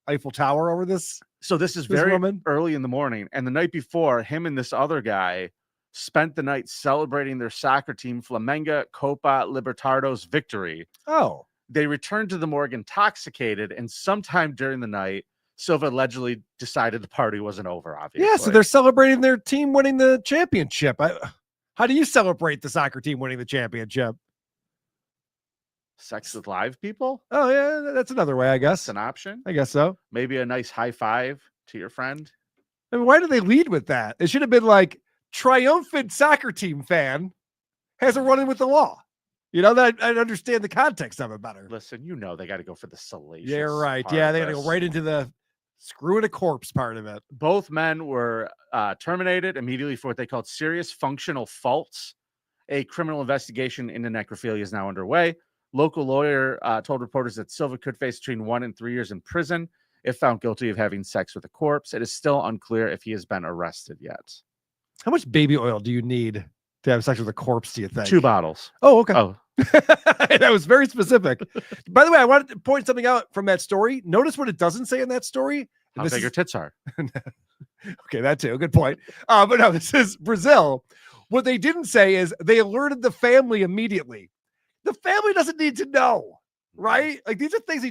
Eiffel Tower over this. So this is very early in the morning. And the night before, him and this other guy spent the night celebrating their soccer team Flamengo Copa Libertadores victory. Oh. They returned to the morgue intoxicated, and sometime during the night, Silva allegedly decided the party wasn't over, obviously. Yeah, so they're celebrating their team winning the championship. How do you celebrate the soccer team winning the championship? Sex with live people? Oh, yeah, that's another way, I guess. That's an option. I guess so. Maybe a nice high five to your friend. I mean, why do they lead with that? It should have been like, triumphant soccer team fan has a run-in with the law. You know, that I'd understand the context of it better. Listen, you know they got to go for the salacious. Yeah, right. Yeah, they got to go right into the screwing a corpse part of it. Both men were terminated immediately for what they called serious functional faults. A criminal investigation into necrophilia is now underway. Local lawyer told reporters that Silva could face between 1 and 3 years in prison if found guilty of having sex with a corpse. It is still unclear if he has been arrested yet. How much baby oil do you need to have sex with a corpse, do you think? 2 bottles. Oh, okay. Oh. That was very specific. By the way, I wanted to point something out from that story. Notice what it doesn't say in that story. How big your tits are. Okay, that too. Good point. But no, this is Brazil. What they didn't say is they alerted the family immediately. The family doesn't need to know, right? Like, these are things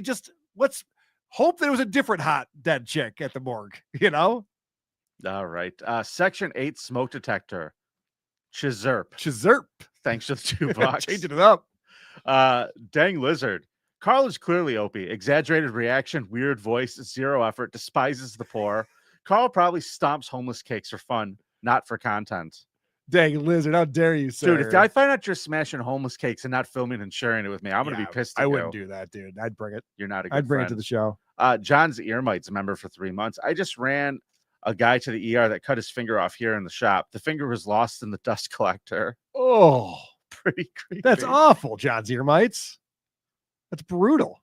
let's hope that it was a different hot dead chick at the morgue, you know? All right. Section 8 smoke detector. Chizerp. Thanks for the $2. Changing it up. Dang lizard. Carl is clearly Opie. Exaggerated reaction, weird voice, zero effort, despises the poor. Carl probably stomps homeless cakes for fun, not for content. Dang lizard, how dare you, sir? Dude, if I find out you're smashing homeless cakes and not filming and sharing it with me, I'm going to be pissed at you. I wouldn't do that, dude. I'd bring it. You're not a good I'd bring friend. it to the show. John's ear mites member for 3 months. I just ran a guy to the ER that cut his finger off here in the shop. The finger was lost in the dust collector. Oh, pretty creepy. That's awful, John's ear mites. That's brutal.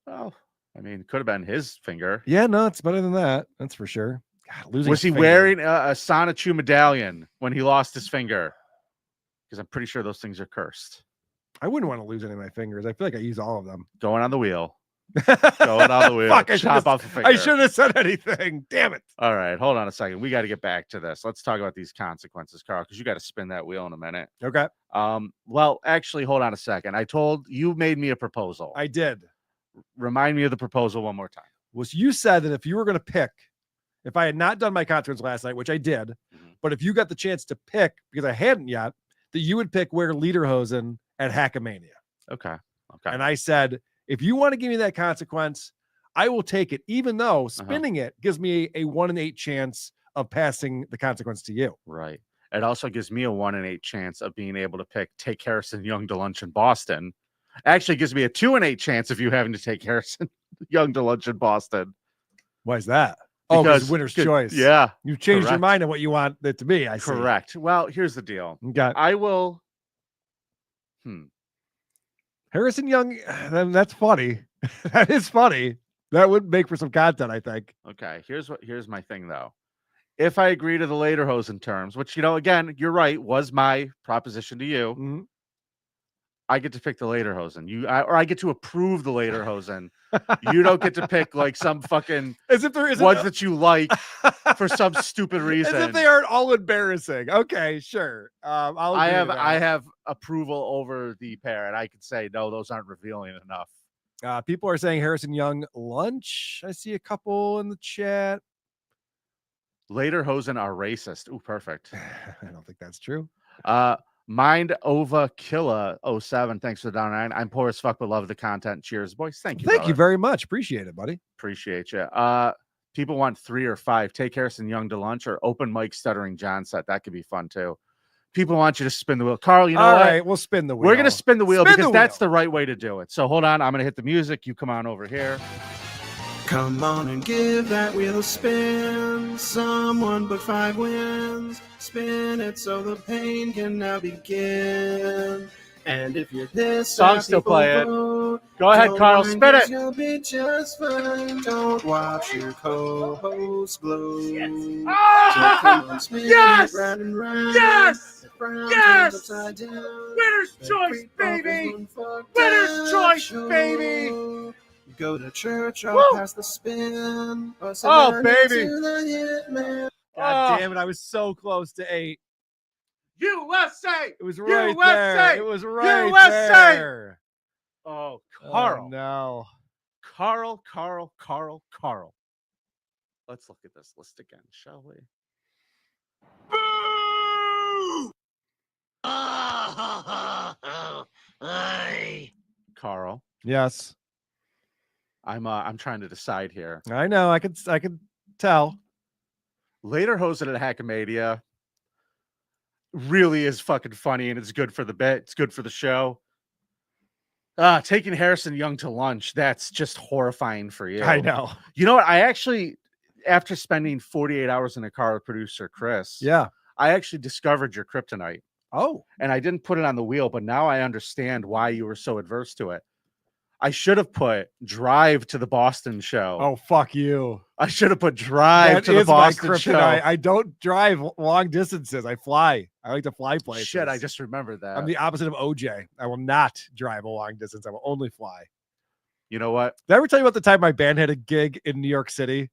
Oh, I mean, it could have been his finger. Yeah, no, it's better than that. That's for sure. God, was he wearing a Sonichu medallion when he lost his finger? Because I'm pretty sure those things are cursed. I wouldn't want to lose any of my fingers. I feel like I use all of them. Going on the wheel. Going on the wheel. Fuck, Chop off the finger. I should have said anything. Damn it. All right, hold on a second. We got to get back to this. Let's talk about these consequences, Carl, because you got to spin that wheel in a minute. Okay. Well, actually, hold on a second. I told you made me a proposal. I did. Remind me of the proposal one more time. Was you said that if you were going to pick, if I had not done my consequence last night, which I did, but if you got the chance to pick, because I hadn't yet, that you would pick where lederhosen at Hackamania. Okay. And I said, if you want to give me that consequence, I will take it, even though spinning it gives me a 1 in 8 chance of passing the consequence to you. Right. It also gives me a 1 in 8 chance of being able to take Harrison Young to lunch in Boston. Actually gives me a 2 in 8 chance of you having to take Harrison Young to lunch in Boston. Why is that? Because winner's choice. Yeah. You've changed your mind on what you want it to be. I see. Correct. Well, here's the deal. Okay. I will. Harrison Young, that's funny. That is funny. That would make for some content, I think. Okay. Here's my thing though. If I agree to the Lederhosen terms, which, again, you're right, was my proposition to you, I get to pick the Lederhosen. Or I get to approve the Lederhosen. You don't get to pick like some fucking as if there isn't ones that you like for some stupid reason. As if they aren't all embarrassing. Okay, sure. I have approval over the pair, and I can say no, those aren't revealing enough. People are saying Harrison Young lunch. I see a couple in the chat. Lederhosen are racist. Ooh, perfect. I don't think that's true. Mind Ova Killa 07. Thanks for the down 9. I'm poor as fuck, but love the content. Cheers, boys. Thank you. Thank you very much. Appreciate it, buddy. Appreciate you. People want 3 or 5. Take Harrison Young to lunch or open mic Stuttering John set. That could be fun too. People want you to spin the wheel. Carl, you know all what? right, we'll spin the wheel. We're gonna spin the wheel because that's the right way to do it. So hold on, I'm gonna hit the music. You come on over here. Come on and give that wheel a spin. Someone but 5 wins. Spin it so the pain can now begin. And if you're pissed, song's still playing. Go ahead, Carl, spin it. You'll be just fine. Don't watch your co-host blow. Oh! So come on, spin Yes! it round and round. Yes! Round, Yes! upside down. Winner's choice, baby! Winner's choice, baby! Go to church or Woo! pass the spin. Or Oh, baby! to the hitman. God damn it. I was so close to 8. USA! It was right USA! there. It was right USA! there. Oh, Carl. Oh, no. Carl. Let's look at this list again, shall we? Carl. Yes. I'm trying to decide here. I know. I could tell. Lederhosen at Hackamania really is fucking funny, and it's good for the bit. It's good for the show. Taking Harrison Young to lunch, that's just horrifying for you. I know. You know what? I actually, after spending 48 hours in a car with producer Chris, I actually discovered your kryptonite. Oh. And I didn't put it on the wheel, but now I understand why you were so adverse to it. I should have put drive to the Boston show. Oh, fuck you. I should have put drive to the Boston show. I don't drive long distances. I fly. I like to fly places. Shit, I just remembered that. I'm the opposite of OJ. I will not drive a long distance. I will only fly. You know what? Did I ever tell you about the time my band had a gig in New York City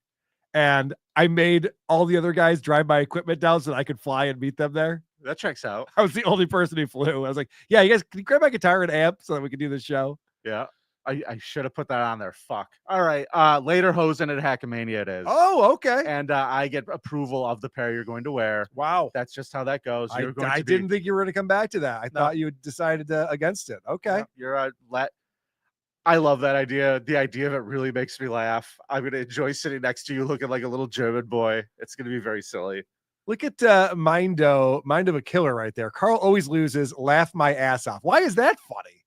and I made all the other guys drive my equipment down so that I could fly and meet them there? That checks out. I was the only person who flew. I was like, yeah, you guys, can you grab my guitar and amp so that we can do this show? Yeah. I should have put that on there. Fuck. All right. Lederhosen at Hackamania it is. Oh, okay. And I get approval of the pair you're going to wear. Wow. That's just how that goes. I didn't think you were going to come back to that. I thought you decided against it. Okay. No, you're I love that idea. The idea of it really makes me laugh. I'm going to enjoy sitting next to you looking like a little German boy. It's going to be very silly. Look at Mind of a Killer right there. Carl always loses. Laugh my ass off. Why is that funny?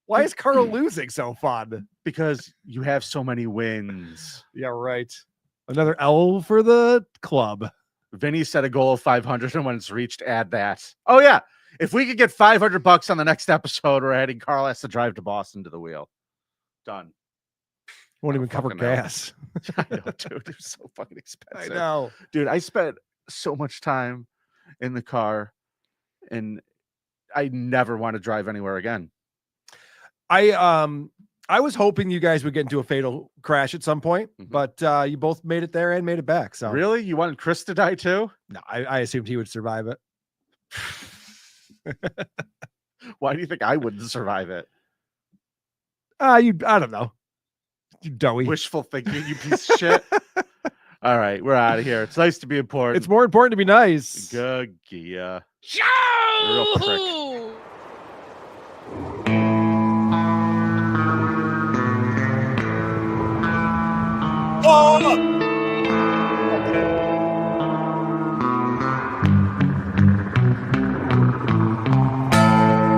Why is Carl losing so fun? Because you have so many wins. Yeah, right. Another L for the club. Vinny set a goal of 500, and when it's reached, add that. Oh, yeah. If we could get $500 on the next episode, we're adding Carl has to drive to Boston to the wheel. Done. Won't even cover gas. I know, dude. It's so fucking expensive. I know. Dude, I spent so much time in the car, and I never want to drive anywhere again. I was hoping you guys would get into a fatal crash at some point, but you both made it there and made it back. So really, you wanted Chris to die too? No, I assumed he would survive it. Why do you think I wouldn't survive it? I don't know. You doughy. Wishful thinking, you piece of shit. All right, we're out of here. It's nice to be important. It's more important to be nice. Good, yeah. Show! Real prick.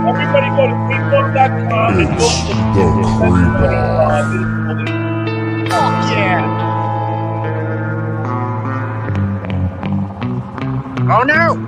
Everybody go to creepoff.com and It's the Creepoff. Fuck yeah! Oh no!